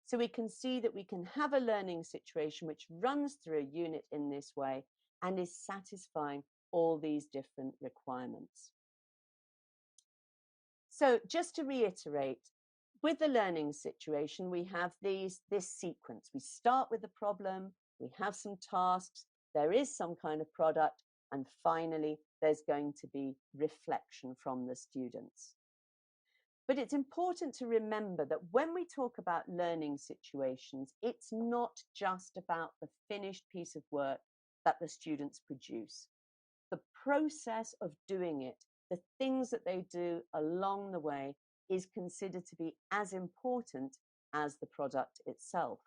So we can see that we can have a learning situation which runs through a unit in this way and is satisfying all these different requirements. So just to reiterate, with the learning situation, we have this sequence. We start with the problem, we have some tasks, there is some kind of product, and finally, there's going to be reflection from the students. But it's important to remember that when we talk about learning situations, it's not just about the finished piece of work that the students produce. The process of doing it, the things that they do along the way, is considered to be as important as the product itself.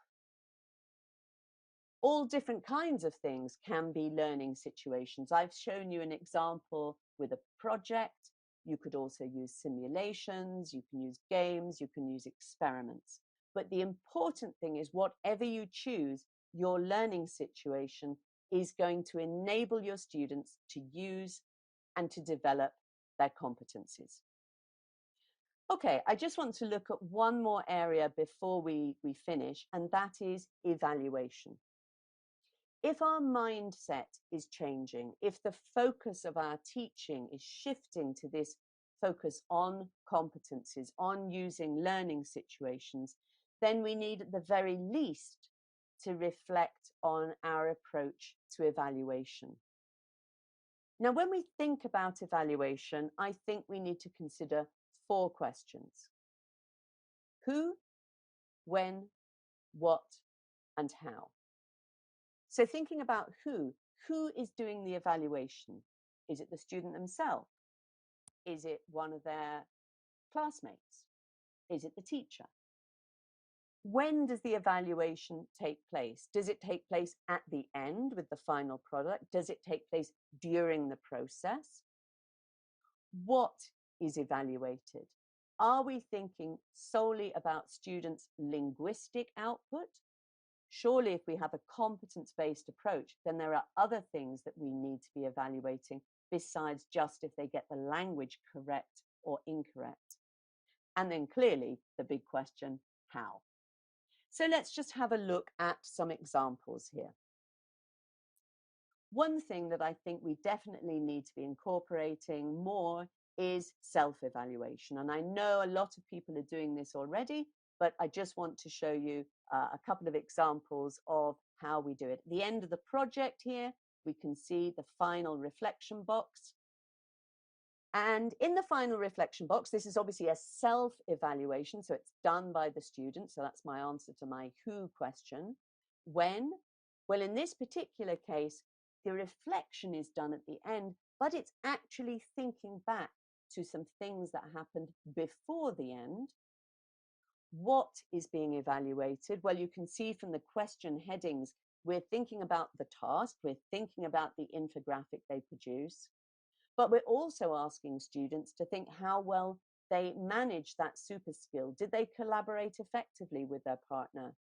All different kinds of things can be learning situations. I've shown you an example with a project. You could also use simulations, you can use games, you can use experiments. But the important thing is, whatever you choose, your learning situation is going to enable your students to use and to develop their competencies. Okay, I just want to look at one more area before we finish, and that is evaluation. If our mindset is changing, if the focus of our teaching is shifting to this focus on competencies, on using learning situations, then we need at the very least to reflect on our approach to evaluation. Now, when we think about evaluation, I think we need to consider 4 questions: who, when, what, and how. So thinking about who is doing the evaluation? Is it the student themselves? Is it one of their classmates? Is it the teacher? When does the evaluation take place? Does it take place at the end with the final product? Does it take place during the process? What is evaluated? Are we thinking solely about students' linguistic output? Surely if we have a competence-based approach, then there are other things that we need to be evaluating besides just if they get the language correct or incorrect. And then clearly the big question, how? So let's just have a look at some examples here. One thing that I think we definitely need to be incorporating more is self-evaluation. And I know a lot of people are doing this already, but I just want to show you a couple of examples of how we do it. At the end of the project here, we can see the final reflection box. And in the final reflection box, this is obviously a self-evaluation, so it's done by the student. So that's my answer to my who question. When? Well, in this particular case, the reflection is done at the end, but it's actually thinking back to some things that happened before the end. What is being evaluated? Well, you can see from the question headings, we're thinking about the task, we're thinking about the infographic they produce, but we're also asking students to think how well they manage that super skill. Did they collaborate effectively with their partner?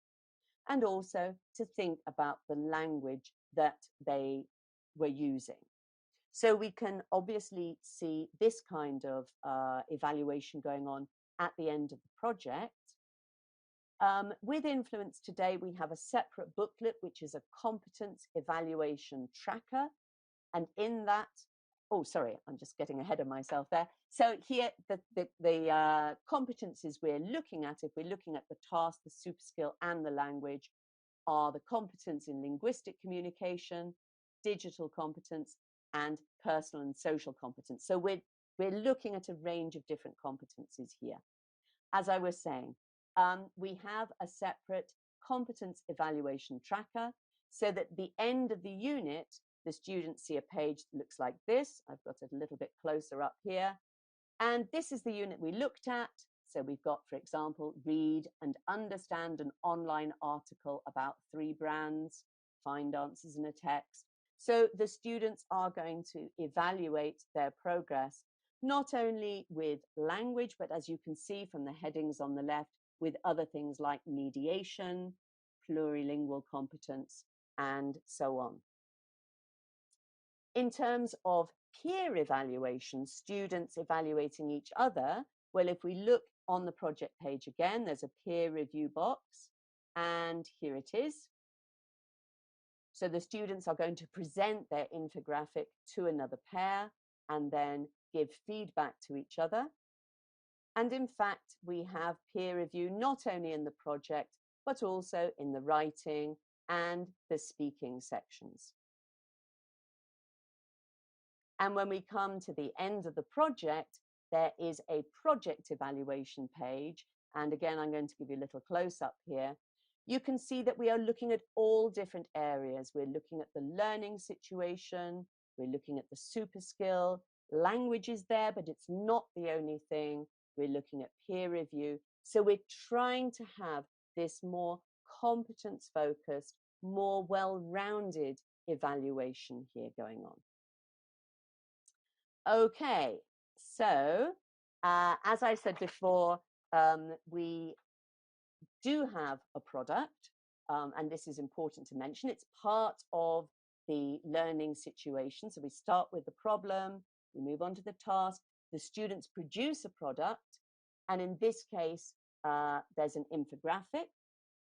And also to think about the language that they were using. So we can obviously see this kind of evaluation going on at the end of the project. With Influence Today, we have a separate booklet, which is a competence evaluation tracker. And in that, oh, sorry, I'm just getting ahead of myself there. So here, the competencies we're looking at, if we're looking at the task, the super skill, and the language, are the competence in linguistic communication, digital competence, and personal and social competence. So we're looking at a range of different competencies here. As I was saying, we have a separate competence evaluation tracker, so that at the end of the unit, the students see a page that looks like this. I've got it a little bit closer up here. And this is the unit we looked at. So we've got, for example, read and understand an online article about 3 brands, find answers in a text. So the students are going to evaluate their progress, not only with language, but as you can see from the headings on the left, with other things like mediation, plurilingual competence, and so on. In terms of peer evaluation, students evaluating each other, well, if we look on the project page again, there's a peer review box, and here it is. So the students are going to present their infographic to another pair and then give feedback to each other. And in fact, we have peer review not only in the project, but also in the writing and the speaking sections. And when we come to the end of the project, there is a project evaluation page. And again, I'm going to give you a little close up here. You can see that we are looking at all different areas. We're looking at the learning situation. We're looking at the super skill. Language is there, but it's not the only thing. We're looking at peer review. So we're trying to have this more competence-focused, more well-rounded evaluation here going on. Okay, so as I said before, we do have a product, and this is important to mention. It's part of the learning situation. So we start with the problem, we move on to the task, the students produce a product, and in this case, there's an infographic,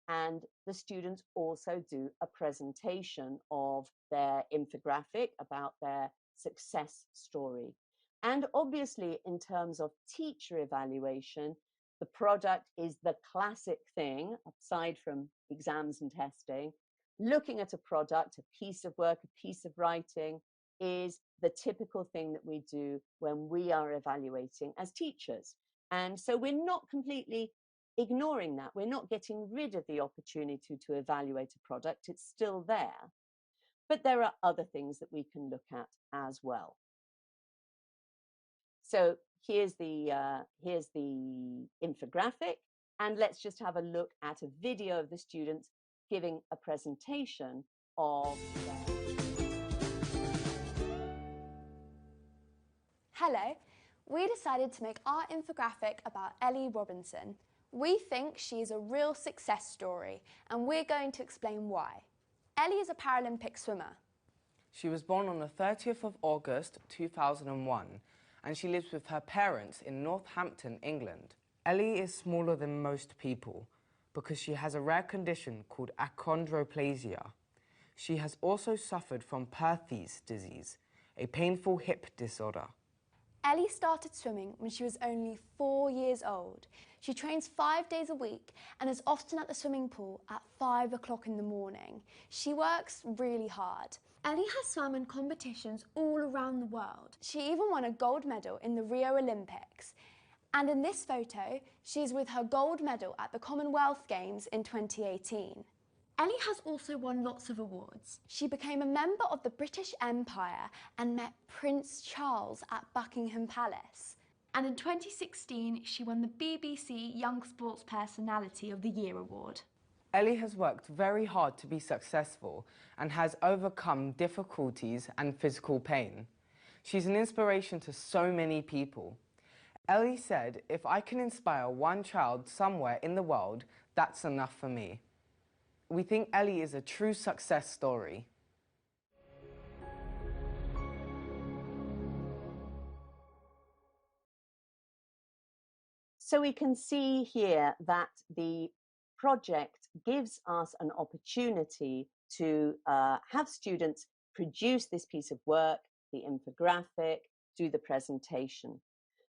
and the students also do a presentation of their infographic about their success story. And obviously, in terms of teacher evaluation, the product is the classic thing, aside from exams and testing. Looking at a product, a piece of work, a piece of writing, is the typical thing that we do when we are evaluating as teachers. And so we're not completely ignoring that. We're not getting rid of the opportunity to evaluate a product. It's still there. But there are other things that we can look at as well. So here's the infographic, and let's just have a look at a video of the students giving a presentation of Hello, we decided to make our infographic about Ellie Robinson. We think she's a real success story, and we're going to explain why. Ellie is a Paralympic swimmer. She was born on the 30th of August 2001, and she lives with her parents in Northampton, England. Ellie is smaller than most people because she has a rare condition called achondroplasia. She has also suffered from Perthes disease, a painful hip disorder. Ellie started swimming when she was only 4 years old. She trains 5 days a week and is often at the swimming pool at 5 o'clock in the morning. She works really hard. Ellie has swum in competitions all around the world. She even won a gold medal in the Rio Olympics. And in this photo, she's with her gold medal at the Commonwealth Games in 2018. Ellie has also won lots of awards. She became a member of the British Empire and met Prince Charles at Buckingham Palace. And in 2016, she won the BBC Young Sports Personality of the Year award. Ellie has worked very hard to be successful and has overcome difficulties and physical pain. She's an inspiration to so many people. Ellie said, "If I can inspire one child somewhere in the world, that's enough for me." We think Ellie is a true success story. So we can see here that the project gives us an opportunity to have students produce this piece of work, the infographic, do the presentation.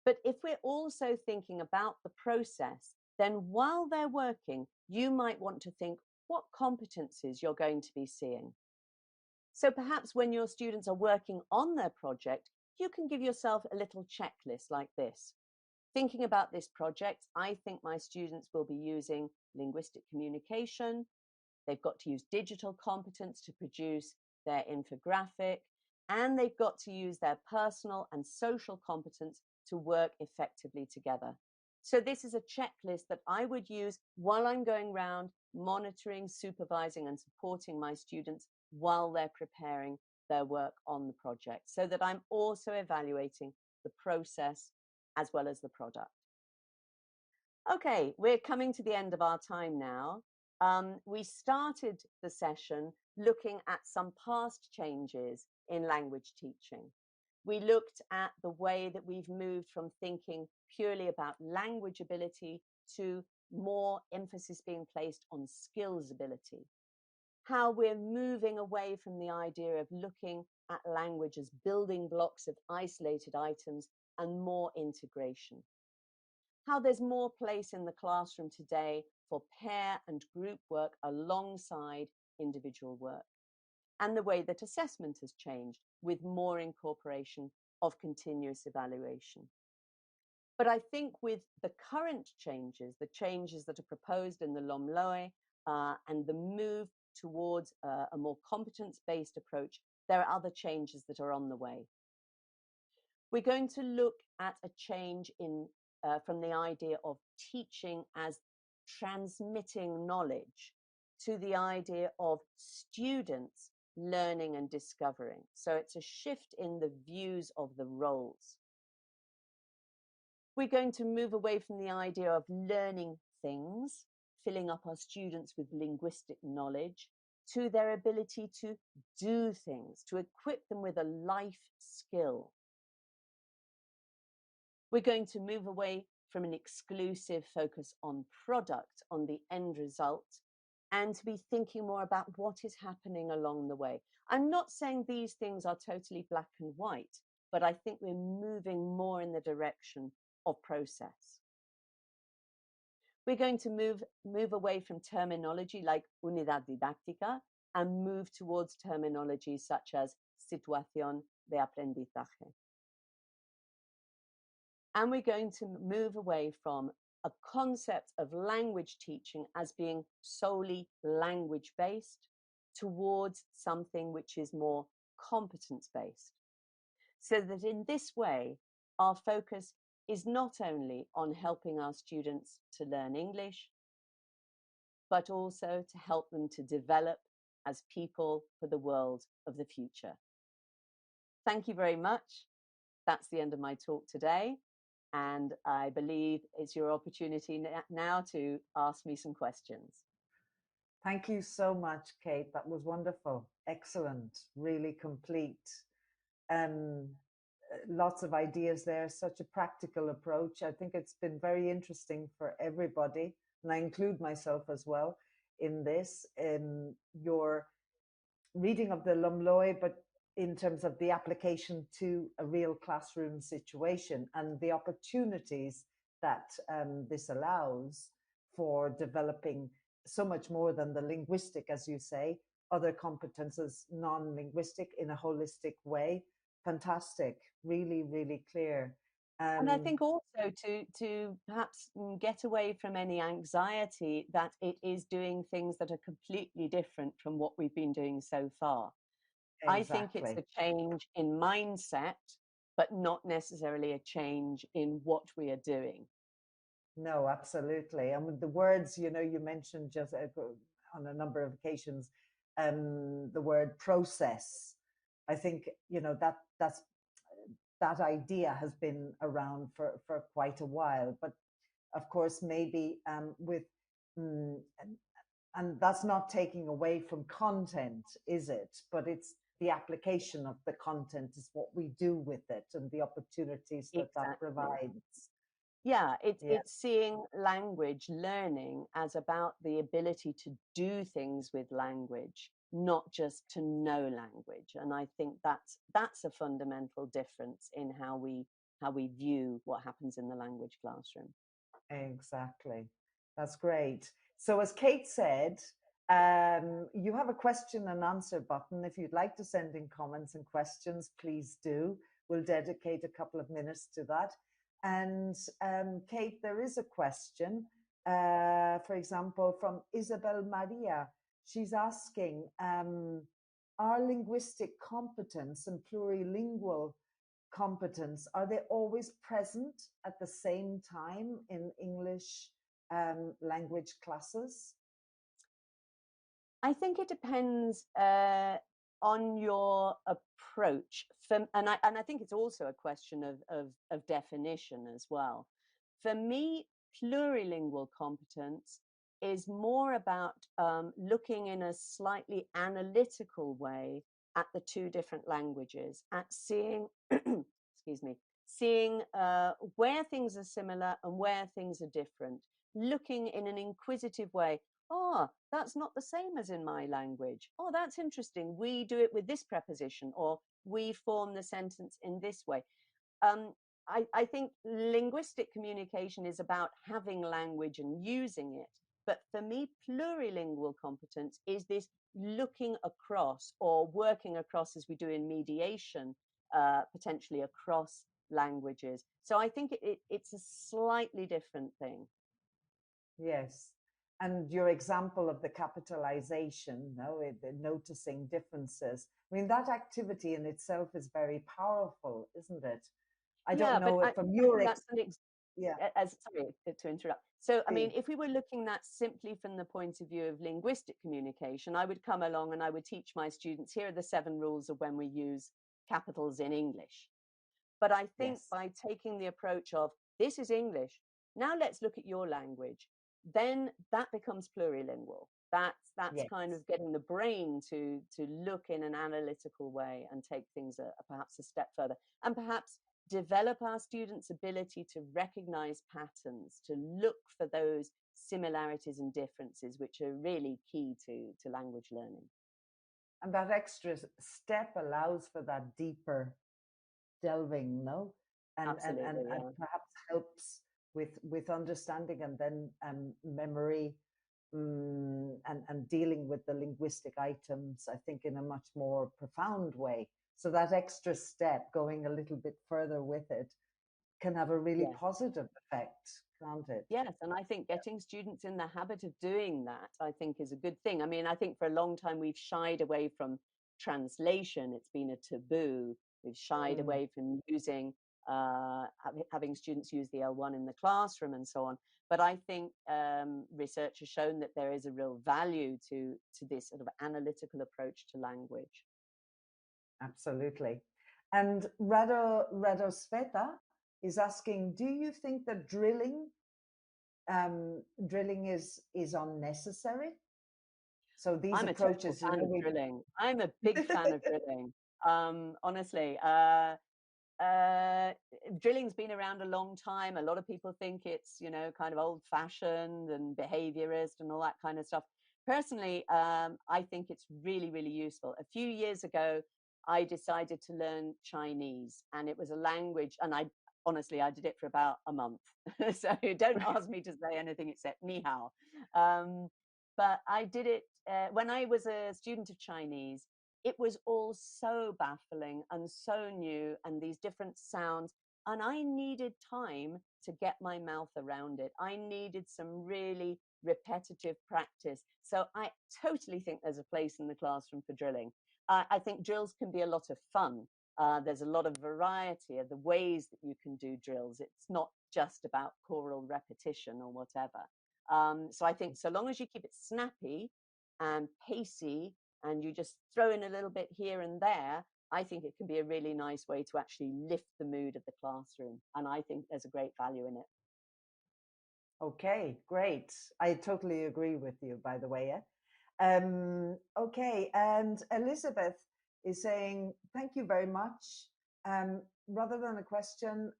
But if we're also thinking about the process, then while they're working, you might want to think what competencies you're going to be seeing. So perhaps when your students are working on their project, you can give yourself a little checklist like this. Thinking about this project, I think my students will be using linguistic communication. They've got to use digital competence to produce their infographic, and they've got to use their personal and social competence to work effectively together. So this is a checklist that I would use while I'm going around monitoring, supervising, and supporting my students while they're preparing their work on the project, so that I'm also evaluating the process as well as the product. Okay, we're coming to the end of our time now. We started the session looking at some past changes in language teaching. We looked at the way that we've moved from thinking purely about language ability to more emphasis being placed on skills ability. How we're moving away from the idea of looking at language as building blocks of isolated items and more integration. How there's more place in the classroom today for pair and group work alongside individual work. And the way that assessment has changed with more incorporation of continuous evaluation. But I think with the current changes, the changes that are proposed in the LOMLOE and the move towards a more competence-based approach, there are other changes that are on the way. We're going to look at a change in from the idea of teaching as transmitting knowledge to the idea of students learning and discovering. So it's a shift in the views of the roles. We're going to move away from the idea of learning things, filling up our students with linguistic knowledge, to their ability to do things, to equip them with a life skill. We're going to move away from an exclusive focus on product, on the end result, and to be thinking more about what is happening along the way. I'm not saying these things are totally black and white, but I think we're moving more in the direction of process. We're going to move away from terminology like unidad didáctica and move towards terminology such as situación de aprendizaje. And we're going to move away from a concept of language teaching as being solely language-based towards something which is more competence-based. So that in this way, our focus is not only on helping our students to learn English, but also to help them to develop as people for the world of the future. Thank you very much. That's the end of my talk today. And I believe it's your opportunity now to ask me some questions. Thank you so much, Kate. That was wonderful. Excellent. Really complete. Lots of ideas there. Such a practical approach. I think it's been very interesting for everybody, and I include myself as well in this. Your reading of the LOMLOE, but in terms of the application to a real classroom situation and the opportunities that this allows for developing so much more than the linguistic, as you say, other competences, non-linguistic in a holistic way. Fantastic, really, really clear. And I think also to perhaps get away from any anxiety that it is doing things that are completely different from what we've been doing so far. Exactly. I think it's a change in mindset, but not necessarily a change in what we are doing. No, absolutely. And with the words, you know, you mentioned just on a number of occasions, the word process. I think, you know, that idea has been around for quite a while, but of course, maybe and that's not taking away from content, is it? But it's the application of the content is what we do with it and the opportunities that that provides. Yeah, it's seeing language learning as about the ability to do things with language, not just to know language. And I think that's a fundamental difference in how we view what happens in the language classroom. Exactly. That's great. So as Kate said, you have a question and answer button. If you'd like to send in comments and questions, please do. We'll dedicate a couple of minutes to that. And Kate, there is a question, for example, from Isabel Maria. She's asking, are linguistic competence and plurilingual competence, are they always present at the same time in English language classes? I think it depends on your approach. And I think it's also a question of definition as well. For me, plurilingual competence is more about looking in a slightly analytical way at the two different languages, at seeing, excuse me, seeing where things are similar and where things are different, looking in an inquisitive way. Oh, that's not the same as in my language. Oh, that's interesting. We do it with this preposition, or we form the sentence in this way. I think linguistic communication is about having language and using it. But for me, plurilingual competence is this looking across or working across, as we do in mediation, potentially across languages. So I think it's a slightly different thing. Yes. And your example of the capitalization, noticing differences. I mean, that activity in itself is very powerful, isn't it? I don't know if from your Yeah. sorry to interrupt. So, I mean, Please. if we were looking at simply from the point of view of linguistic communication, I would come along and I would teach my students, here are the 7 rules of when we use capitals in English. But I think Yes. by taking the approach of, this is English, now let's look at your language, then that becomes plurilingual. That's Yes. kind of getting the brain to look in an analytical way and take things perhaps a step further, and perhaps develop our students' ability to recognize patterns, to look for those similarities and differences, which are really key to language learning. And that extra step allows for that deeper delving, no? And Absolutely, yeah. perhaps helps with understanding and then memory, and dealing with the linguistic items, I think, in a much more profound way. So that extra step, going a little bit further with it, can have a really Yeah. positive effect, can't it? Yes, and I think getting students in the habit of doing that, I think, is a good thing. I mean, I think for a long time we've shied away from translation. It's been a taboo. We've shied Mm, away from using, having students use the L1 in the classroom and so on. But I think research has shown that there is a real value to this sort of analytical approach to language. absolutely. And Radosveta is asking, do you think that drilling is unnecessary? So these I'm a total approaches, you fan know, of drilling. I'm a big fan of drilling. Honestly, drilling's been around a long time. A lot of people think it's, you know, kind of old fashioned and behaviorist and all that kind of stuff. Personally, I think it's really, really useful. A few years ago, I decided to learn Chinese, and it was a language, and honestly, I did it for about a month. So don't ask me to say anything except ni hao. But I did it when I was a student of Chinese. It was all so baffling and so new, and these different sounds. And I needed time to get my mouth around it. I needed some really repetitive practice. So I totally think there's a place in the classroom for drilling. I think drills can be a lot of fun. There's a lot of variety of the ways that you can do drills. It's not just about choral repetition or whatever. So I think so long as you keep it snappy and pacey, and you just throw in a little bit here and there, I think it can be a really nice way to actually lift the mood of the classroom. And I think there's a great value in it. Okay, great. I totally agree with you, by the way. Okay, and Elizabeth is saying, thank you very much. Rather than a question,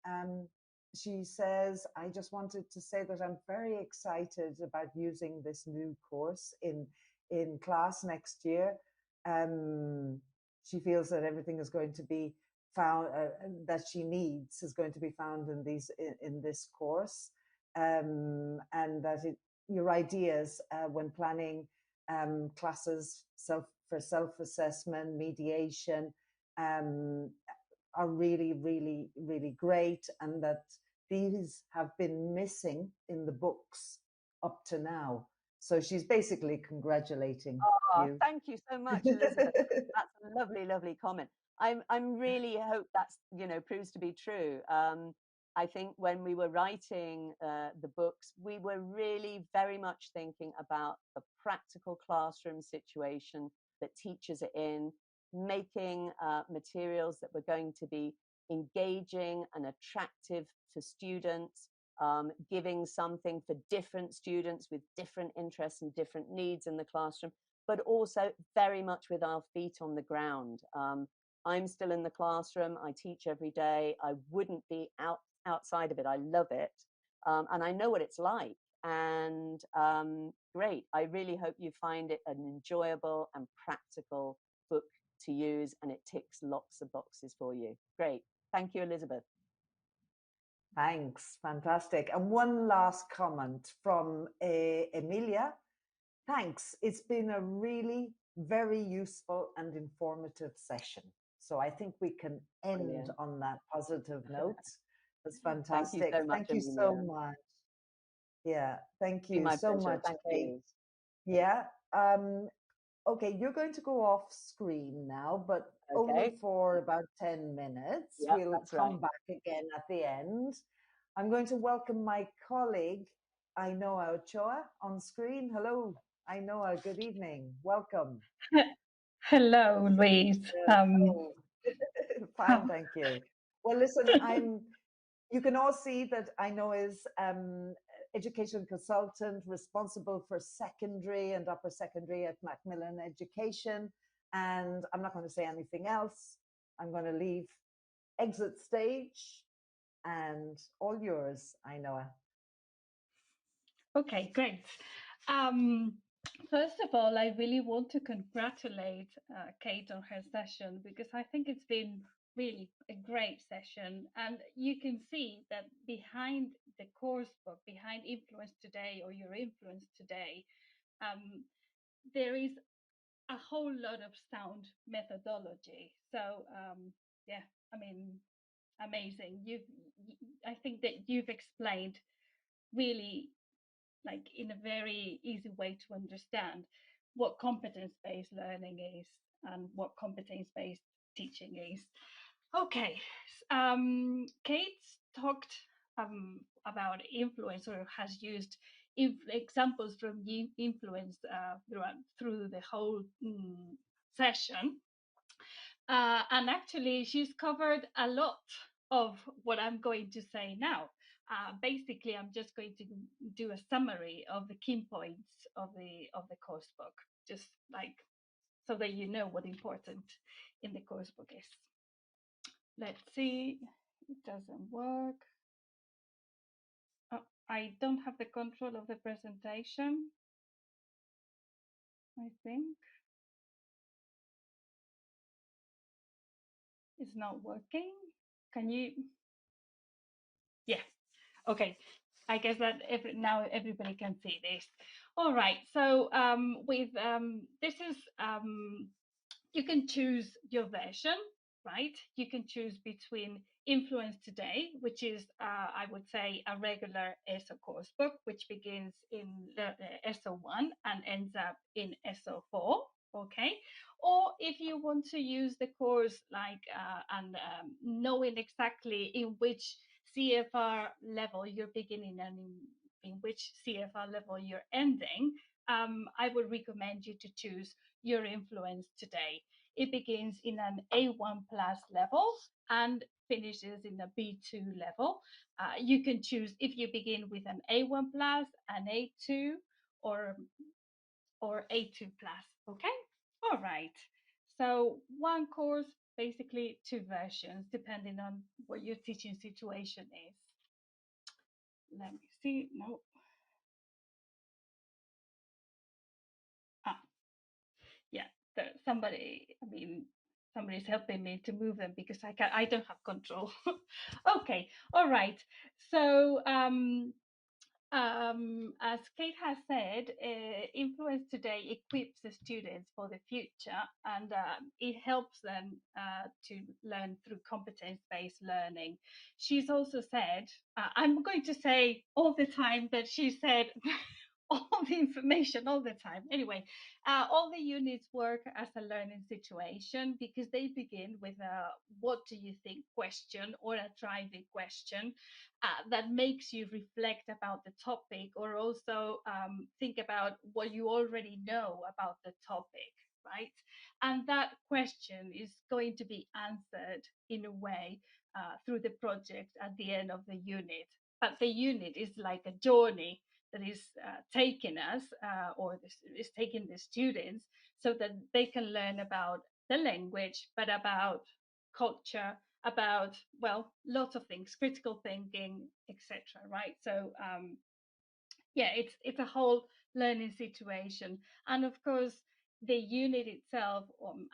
she says, I just wanted to say that I'm very excited about using this new course in class next year. She feels that everything is going to be found, that she needs is going to be found in this course. And that your ideas when planning classes for self-assessment, mediation, are really, really, really great, and that these have been missing in the books up to now. So she's basically congratulating Oh, you. thank you so much, Elizabeth. That's a lovely, lovely comment. I'm really hope that's, you know, proves to be true. I think when we were writing the books, we were really very much thinking about the practical classroom situation that teachers are in, making materials that were going to be engaging and attractive for students, giving something for different students with different interests and different needs in the classroom, but also very much with our feet on the ground. I'm still in the classroom. I teach every day. I wouldn't be outside of it. I love it. And I know what it's like. And great. I really hope you find it an enjoyable and practical book to use, and it ticks lots of boxes for you. Great. Thank you, Elizabeth. Thanks, fantastic. And one last comment from Emilia. Thanks. It's been a really very useful and informative session. So I think we can end Brilliant. on that positive note. That's Thank you fantastic. so much, Thank you so Amelia. much. Yeah, thank It's been you my so pleasure. much, Thank Kate. you. Yeah. Okay, you're going to go off screen now, but only Okay. for about 10 minutes. Yep, We'll that's come right. back again at the end. I'm going to welcome my colleague, Ainoa Ochoa, on screen. Hello, Ainoa, good evening. Welcome. Hello, Louise. Hello. Fine, thank you. Well, listen, you can all see that Ainoa is education consultant responsible for secondary and upper secondary at Macmillan Education. And I'm not going to say anything else. I'm going to leave exit stage and all yours, Ainoa. Okay, great. First of all, I really want to congratulate Kate on her session, because I think it's been really a great session. And you can see that behind the course book, behind Influence Today or Your Influence Today, there is a whole lot of sound methodology. So yeah, I mean, amazing. I think that you've explained really, like, in a very easy way to understand what competence-based learning is and what competence-based teaching is. Okay, Kate talked about influence, or has used examples from influence through the whole session. And actually, she's covered a lot of what I'm going to say now. Basically, I'm just going to do a summary of the key points of the course book, just like so that you know what important in the course book is. Let's see, it doesn't work. Oh, I don't have the control of the presentation, I think. It's not working. Can you? Yeah. Okay. I guess that now everybody can see this. All right. So with this is you can choose your version, right? You can choose between Influence Today, which is I would say a regular ESO course book, which begins in the SO1 and ends up in SO4. Okay, or if you want to use the course like and knowing exactly in which CFR level you're beginning and in which CFR level you're ending, I would recommend you to choose Your Influence Today. It begins in an A1 plus level and finishes in a B2 level. You can choose if you begin with an A1 plus, an A2, or A2 plus. Okay, all right. So one course, basically two versions, depending on what your teaching situation is. Let me see. No. Yeah. Somebody. I mean, somebody's helping me to move them because I don't have control. Okay. All right. So as Kate has said, Influence Today equips the students for the future, and it helps them to learn through competence-based learning. She's also said, I'm going to say all the time that she said all the information all the time. Anyway, all the units work as a learning situation because they begin with a "what do you think" question or a driving question that makes you reflect about the topic, or also think about what you already know about the topic, right? And that question is going to be answered in a way through the project at the end of the unit. But the unit is like a journey that is taking us or this is taking the students so that they can learn about the language, but about culture, about, well, lots of things, critical thinking, etc. Right? So yeah, it's a whole learning situation. And of course, the unit itself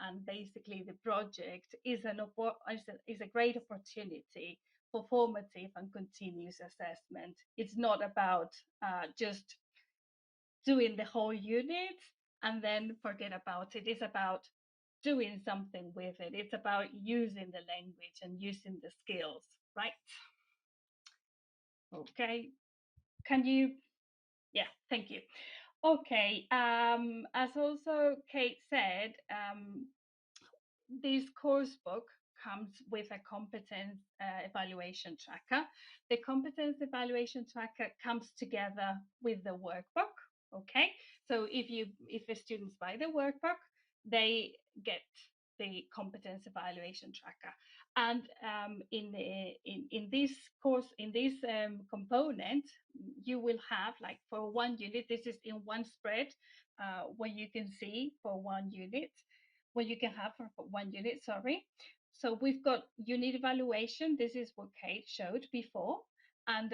and basically the project is a great opportunity for formative and continuous assessment. It's not about just doing the whole unit and then forget about it. It's about doing something with it. It's about using the language and using the skills, right? Okay. Can you? Yeah, thank you. Okay. As also Kate said, this course book comes with a competence evaluation tracker. The competence evaluation tracker comes together with the workbook. Okay, so if the students buy the workbook, they get the competence evaluation tracker. And in this course, in this component, you will have, like, for one unit, this is in one spread where you can see for one unit, what you can have for one unit, sorry. So we've got unit evaluation. This is what Kate showed before. And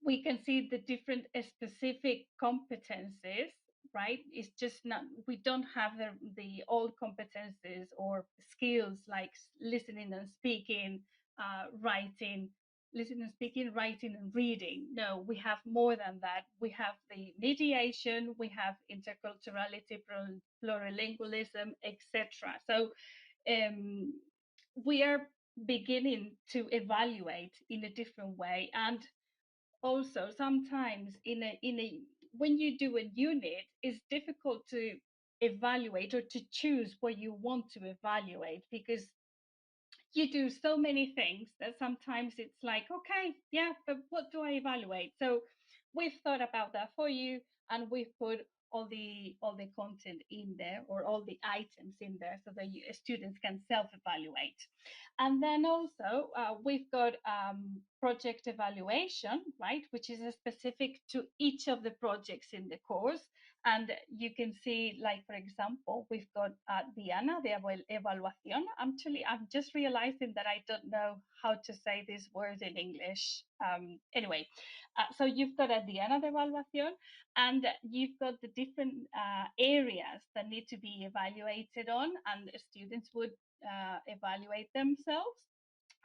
we can see the different specific competencies, right? It's just not, we don't have the old competencies or skills like listening and speaking, writing, listening and speaking, writing and reading. No, we have more than that. We have the mediation, we have interculturality, plurilingualism, etc. So we are beginning to evaluate in a different way. And also sometimes when you do a unit, it's difficult to evaluate or to choose what you want to evaluate, because you do so many things that sometimes it's like, okay, yeah, but what do I evaluate? So we've thought about that for you, and we've put all the content in there, or all the items in there, so that students can self-evaluate. And then also we've got project evaluation, right, which is specific to each of the projects in the course. And you can see, like, for example, we've got Diana, the evaluación. Actually, I'm just realizing that I don't know how to say this word in English. Anyway, so you've got a Diana de evaluación, and you've got the different areas that need to be evaluated on, and students would evaluate themselves.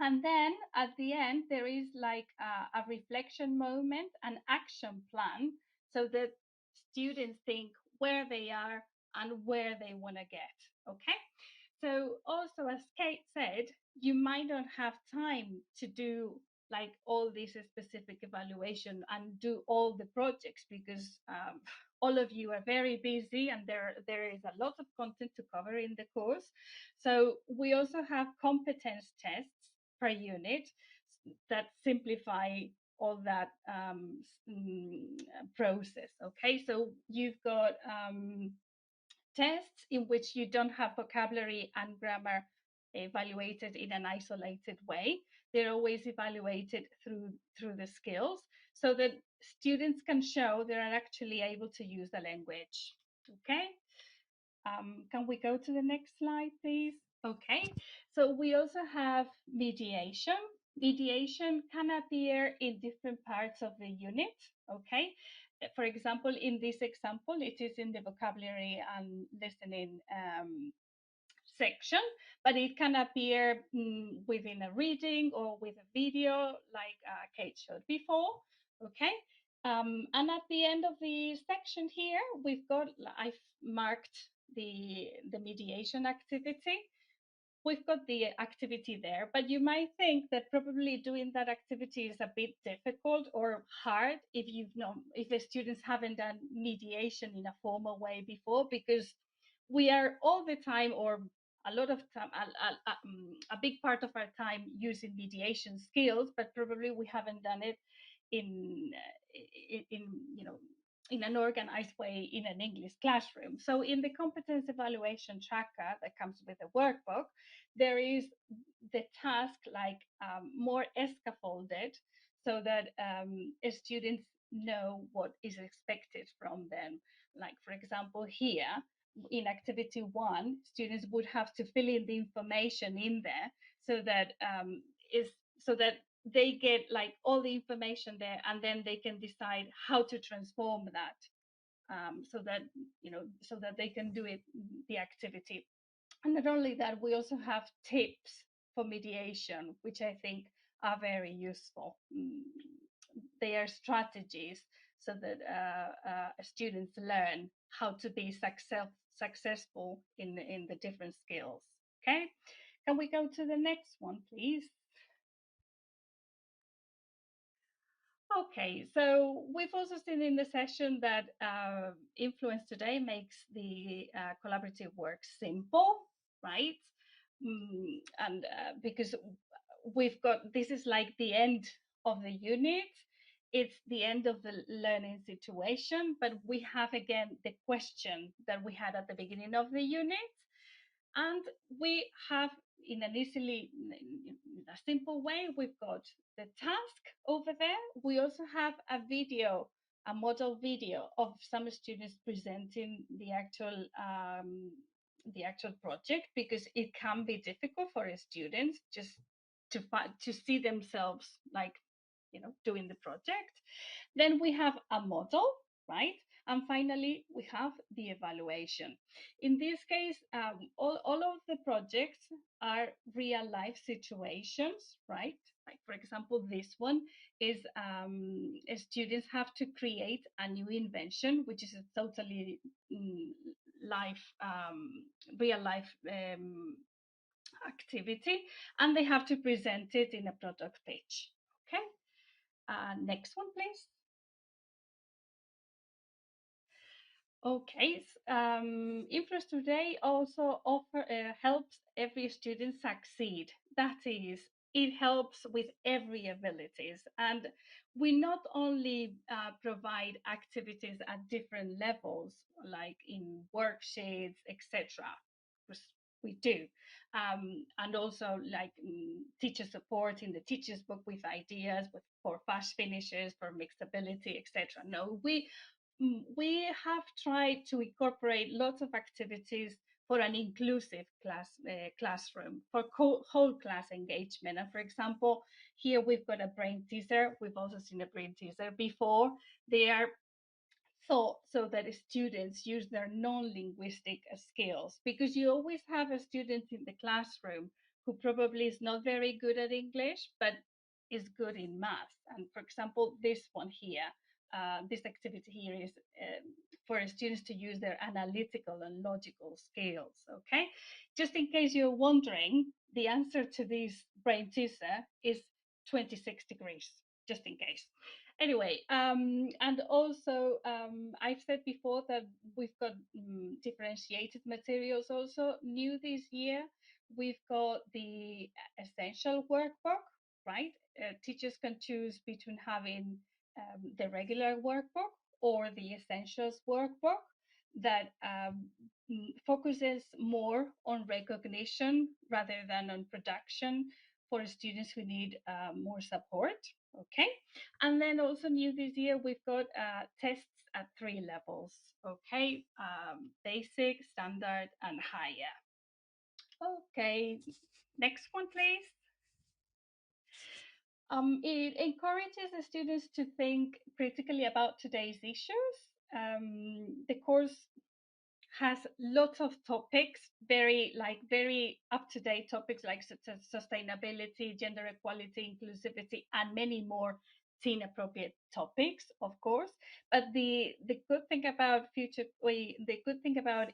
And then at the end, there is like a reflection moment, an action plan, so that students think where they are and where they want to get. Okay. So also, as Kate said, you might not have time to do like all this specific evaluation and do all the projects, because all of you are very busy, and there is a lot of content to cover in the course. So we also have competence tests per unit that simplify all that process. Okay, so you've got tests in which you don't have vocabulary and grammar evaluated in an isolated way. They're always evaluated through the skills, so that students can show they're actually able to use the language. Okay, can we go to the next slide, please? Okay, so we also have mediation. Mediation can appear in different parts of the unit. Okay, for example, in this example, it is in the vocabulary and listening section, but it can appear within a reading or with a video, like Kate showed before. Okay, and at the end of the section here, we've got, I've marked the mediation activity. We've got the activity there, but you might think that probably doing that activity is a bit difficult or hard if if the students haven't done mediation in a formal way before, because we are all the time, or a lot of time, a big part of our time, using mediation skills, but probably we haven't done it in in an organized way in an English classroom. So in the competence evaluation tracker that comes with the workbook, there is the task like more scaffolded, so that students know what is expected from them. Like, for example, here in activity 1, students would have to fill in the information in there, so that so that they get like all the information there, and then they can decide how to transform that, so that so that they can do it, the activity. And not only that, we also have tips for mediation, which I think are very useful. They are strategies, so that students learn how to be successful in the different skills. Okay, can we go to the next one, please? Okay, so we've also seen in the session that Influence Today makes the collaborative work simple, right? and because we've got, this is like the end of the unit, it's the end of the learning situation, but we have again the question that we had at the beginning of the unit, and we have in an easily, in a simple way, we've got the task over there. We also have a video, a model video of some students presenting the actual project, because it can be difficult for students just to see themselves, like, you know, doing the project. Then we have a model, right? And finally, we have the evaluation. In this case, all of the projects are real life situations, right? Like, for example, this one is students have to create a new invention, which is a totally life, real life activity, and they have to present it in a product pitch. Okay, next one, please. Okay, Influence Today also helps every student succeed. That is, it helps with every abilities, and we not only provide activities at different levels, like in worksheets, etc. We do, and also like teacher support in the teacher's book with ideas, for fast finishes, for mixability, etc. No, we have tried to incorporate lots of activities for an inclusive classroom, for whole class engagement. And for example, here we've got a brain teaser. We've also seen a brain teaser before. They are thought so that students use their non-linguistic skills, because you always have a student in the classroom who probably is not very good at English, but is good in math. And for example, this one here, this activity here is for students to use their analytical and logical skills. Okay, just in case you're wondering, the answer to this brain teaser is 26 degrees, just in case. Anyway, and also I've said before that we've got differentiated materials also new this year. We've got the essential workbook, right? Teachers can choose between having the regular workbook or the essentials workbook that focuses more on recognition rather than on production for students who need more support. Okay, and then also new this year, we've got tests at 3 levels. Okay, basic, standard, and higher. Okay, next one, please. It encourages the students to think critically about today's issues. The course has lots of topics, very up-to-date topics like sustainability, gender equality, inclusivity, and many more teen-appropriate topics, of course. But the good thing about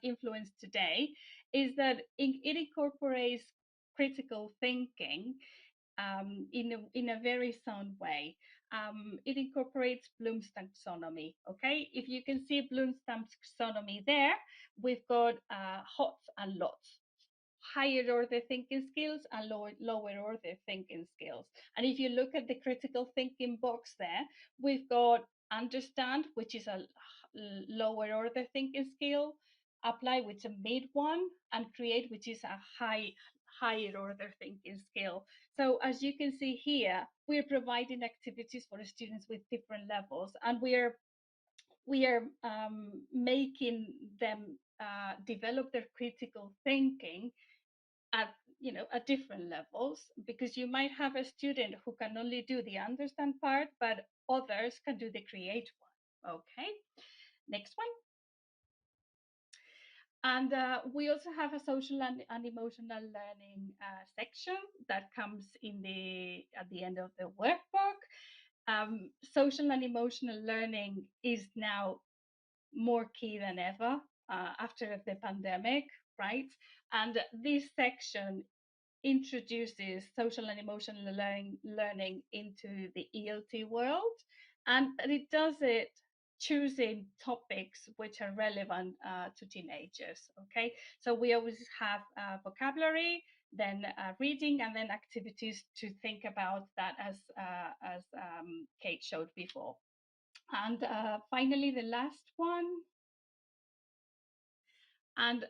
Influence Today is that it incorporates critical thinking in a very sound way. It incorporates Bloom's taxonomy. Okay, if you can see Bloom's taxonomy there, we've got HOTS and LOTS, higher order thinking skills and lower order thinking skills. And if you look at the critical thinking box there, we've got understand, which is a lower order thinking skill, apply, which is a mid one, and create, which is a higher order thinking skill. So as you can see here, we're providing activities for students with different levels, and we are making them develop their critical thinking at different levels, because you might have a student who can only do the understand part, but others can do the create one. Okay, next one. And we also have a social and emotional learning section that comes at the end of the workbook. Social and emotional learning is now more key than ever after the pandemic, right? And this section introduces social and emotional learning into the ELT world, and it does it choosing topics which are relevant to teenagers. Okay, so we always have vocabulary, then reading, and then activities to think about that, as Kate showed before. And finally, the last one. And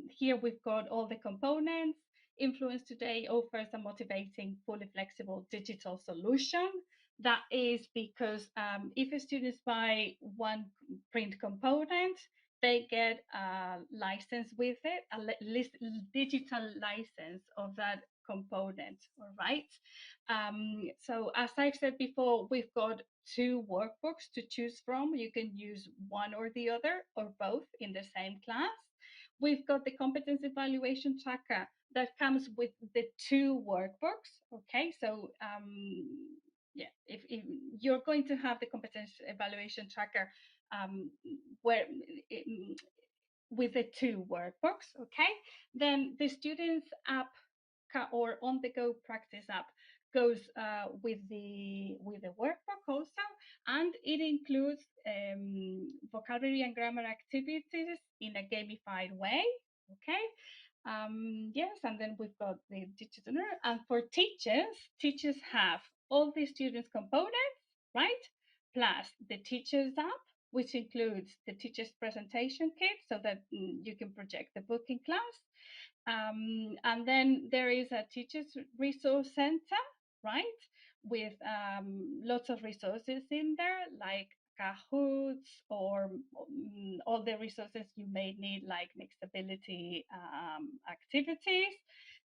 here we've got all the components. Influence Today offers a motivating, fully flexible digital solution. That is because if students buy one print component, they get a license with it, a digital license of that component, all right? So as I've said before, we've got 2 workbooks to choose from. You can use one or the other or both in the same class. We've got the competence evaluation tracker that comes with the 2 workbooks. Okay, so yeah, if you're going to have the competence evaluation tracker where with the 2 workbooks, okay, then the students app or on the go practice app goes with the workbook also, and it includes vocabulary and grammar activities in a gamified way. Okay. Yes, and then we've got the digital, and for teachers have all the students components, right? Plus the teachers app, which includes the teacher's presentation kit so that you can project the book in class. And then there is a teacher's resource center, right? With lots of resources in there, like Kahoots or all the resources you may need, like mixed ability activities.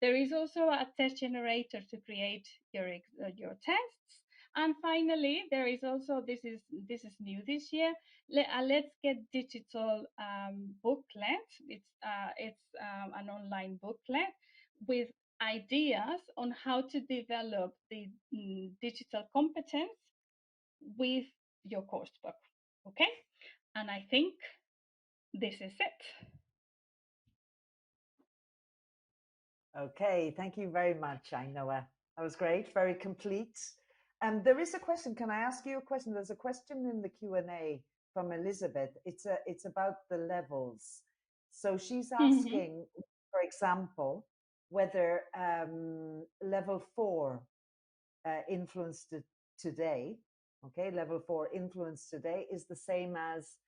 There is also a test generator to create your tests. And finally, there is also, this is new this year, Let's Get Digital booklet. It's an online booklet with ideas on how to develop the digital competence with your course book. Okay, and I think this is it. Okay, thank you very much, Ainoa. That was great, very complete. And there is a question. Can I ask you a question? There's a question in the Q&A from Elizabeth. It's about the levels. So she's asking, for example, whether level 4 influenced today, okay, level 4 influence today is the same as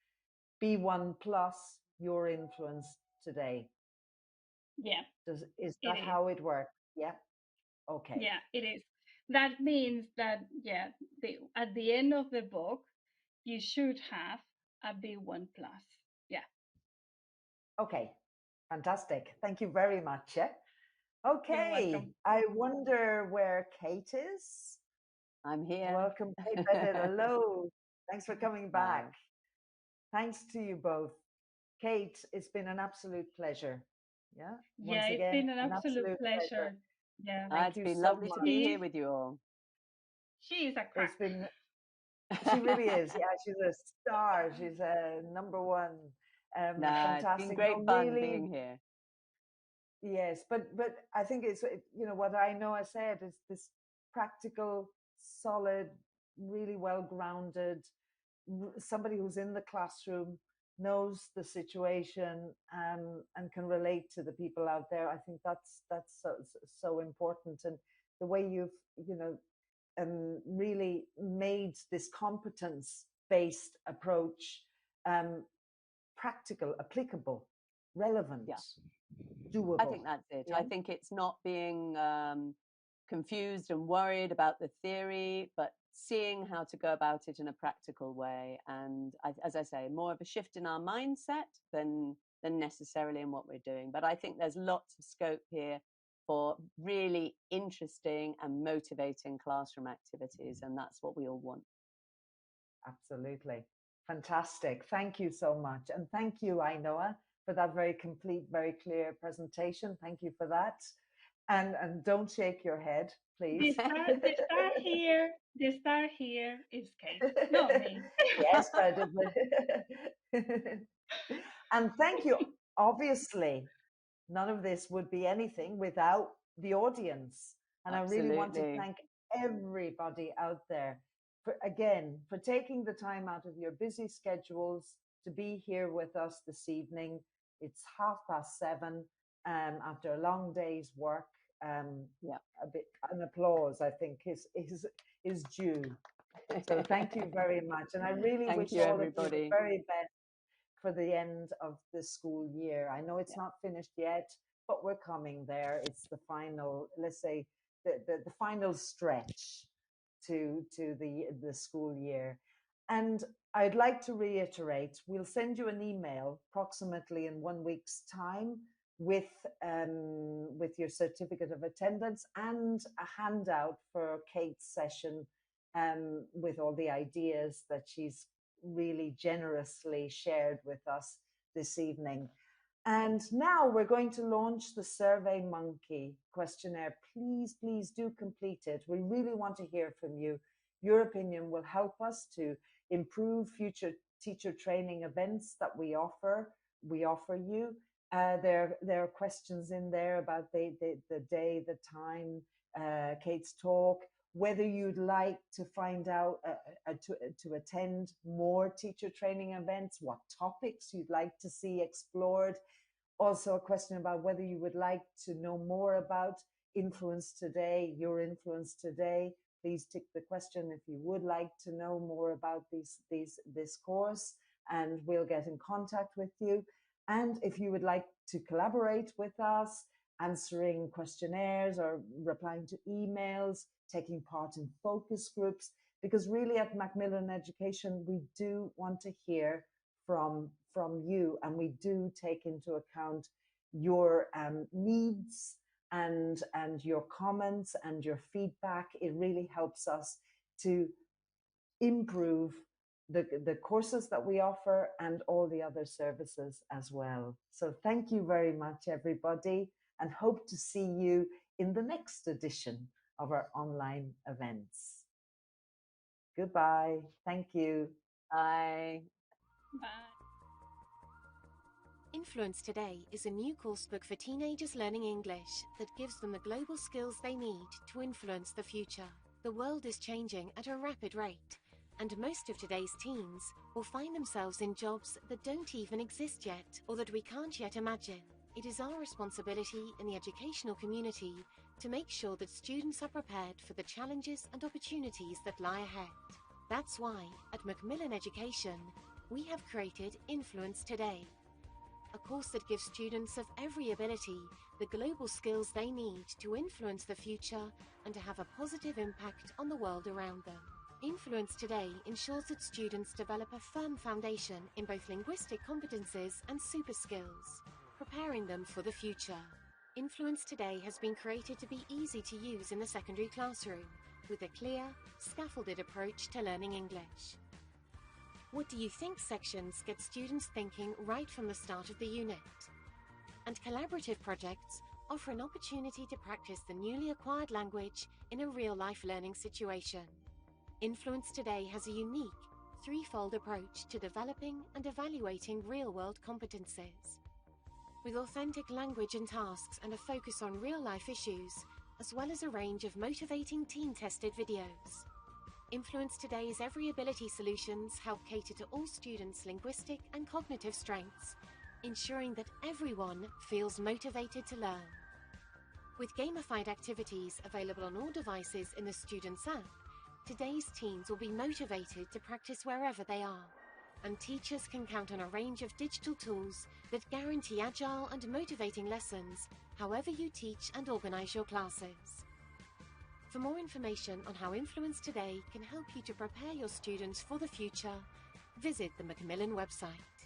B1 plus your influence today. Yeah. Is that how it works? Yeah. Okay. Yeah, it is. That means that, yeah, at the end of the book, you should have a B1 plus. Yeah. Okay. Fantastic. Thank you very much. Yeah. Okay. You're welcome. I wonder where Kate is. I'm here. Welcome, Kate Bennett. Hello. Thanks for coming back. Thanks to you both. Kate, it's been an absolute pleasure. Yeah. Yeah, Once again, it's been an absolute pleasure. Yeah. It's been lovely to be here with you all. She is a crack. It's been, she really is. Yeah, she's a star. She's a number one. Fantastic. It's been great fun being here. Yes, but I think it's, you know, what I know I said is this practical, solid, really well grounded, somebody who's in the classroom, knows the situation, and can relate to the people out there. I think that's so important. And the way you've, you know, really made this competence-based approach practical, applicable, relevant. Yeah. Doable. I think that's it. Yeah? I think it's not being confused and worried about the theory, but seeing how to go about it in a practical way. And as I say, more of a shift in our mindset than necessarily in what we're doing. But I think there's lots of scope here for really interesting and motivating classroom activities. And that's what we all want. Absolutely. Fantastic. Thank you so much. And thank you, Ainoa, for that very complete, very clear presentation. Thank you for that. And don't shake your head, please. The star here is Kate, not me. Yes, but and thank you. Obviously, none of this would be anything without the audience. And absolutely. I really want to thank everybody out there for taking the time out of your busy schedules to be here with us this evening. It's 7:30. after a long day's work. Yeah. An applause, I think, is due. So thank you very much. And I really Thank wish you, all of you the everybody. very best for the end of the school year. I know it's not finished yet, but we're coming there. It's the final, let's say, the final stretch to the school year. And I'd like to reiterate, we'll send you an email approximately in 1 week's time with your certificate of attendance and a handout for Kate's session with all the ideas that she's really generously shared with us this evening. And now we're going to launch the Survey Monkey questionnaire. Please, please do complete it. We really want to hear from you. Your opinion will help us to improve future teacher training events that we offer you. There are questions in there about the day, the time, Kate's talk, whether you'd like to find out to attend more teacher training events, what topics you'd like to see explored. Also a question about whether you would like to know more about Influence Today, your Influence Today. Please tick the question if you would like to know more about this course, and we'll get in contact with you. And if you would like to collaborate with us, answering questionnaires or replying to emails, taking part in focus groups, because really at Macmillan Education, we do want to hear from you, and we do take into account your needs and your comments and your feedback. It really helps us to improve the courses that we offer and all the other services as well. So thank you very much, everybody, and hope to see you in the next edition of our online events. Goodbye. Thank you. Bye. Bye. Influence Today is a new coursebook for teenagers learning English that gives them the global skills they need to influence the future. The world is changing at a rapid rate, and most of today's teens will find themselves in jobs that don't even exist yet or that we can't yet imagine. It is our responsibility in the educational community to make sure that students are prepared for the challenges and opportunities that lie ahead. That's why, at Macmillan Education, we have created Influence Today, a course that gives students of every ability the global skills they need to influence the future and to have a positive impact on the world around them. Influence Today ensures that students develop a firm foundation in both linguistic competences and super skills, preparing them for the future. Influence Today has been created to be easy to use in the secondary classroom, with a clear, scaffolded approach to learning English. What do you think sections get students thinking right from the start of the unit? And collaborative projects offer an opportunity to practice the newly acquired language in a real-life learning situation. Influence Today has a unique, threefold approach to developing and evaluating real-world competences. With authentic language and tasks and a focus on real-life issues, as well as a range of motivating teen-tested videos. Influence Today's every ability solutions help cater to all students' linguistic and cognitive strengths, ensuring that everyone feels motivated to learn. With gamified activities available on all devices in the student's app, today's teens will be motivated to practice wherever they are, and teachers can count on a range of digital tools that guarantee agile and motivating lessons however you teach and organize your classes. For more information on how Influence Today can help you to prepare your students for the future, visit the Macmillan website.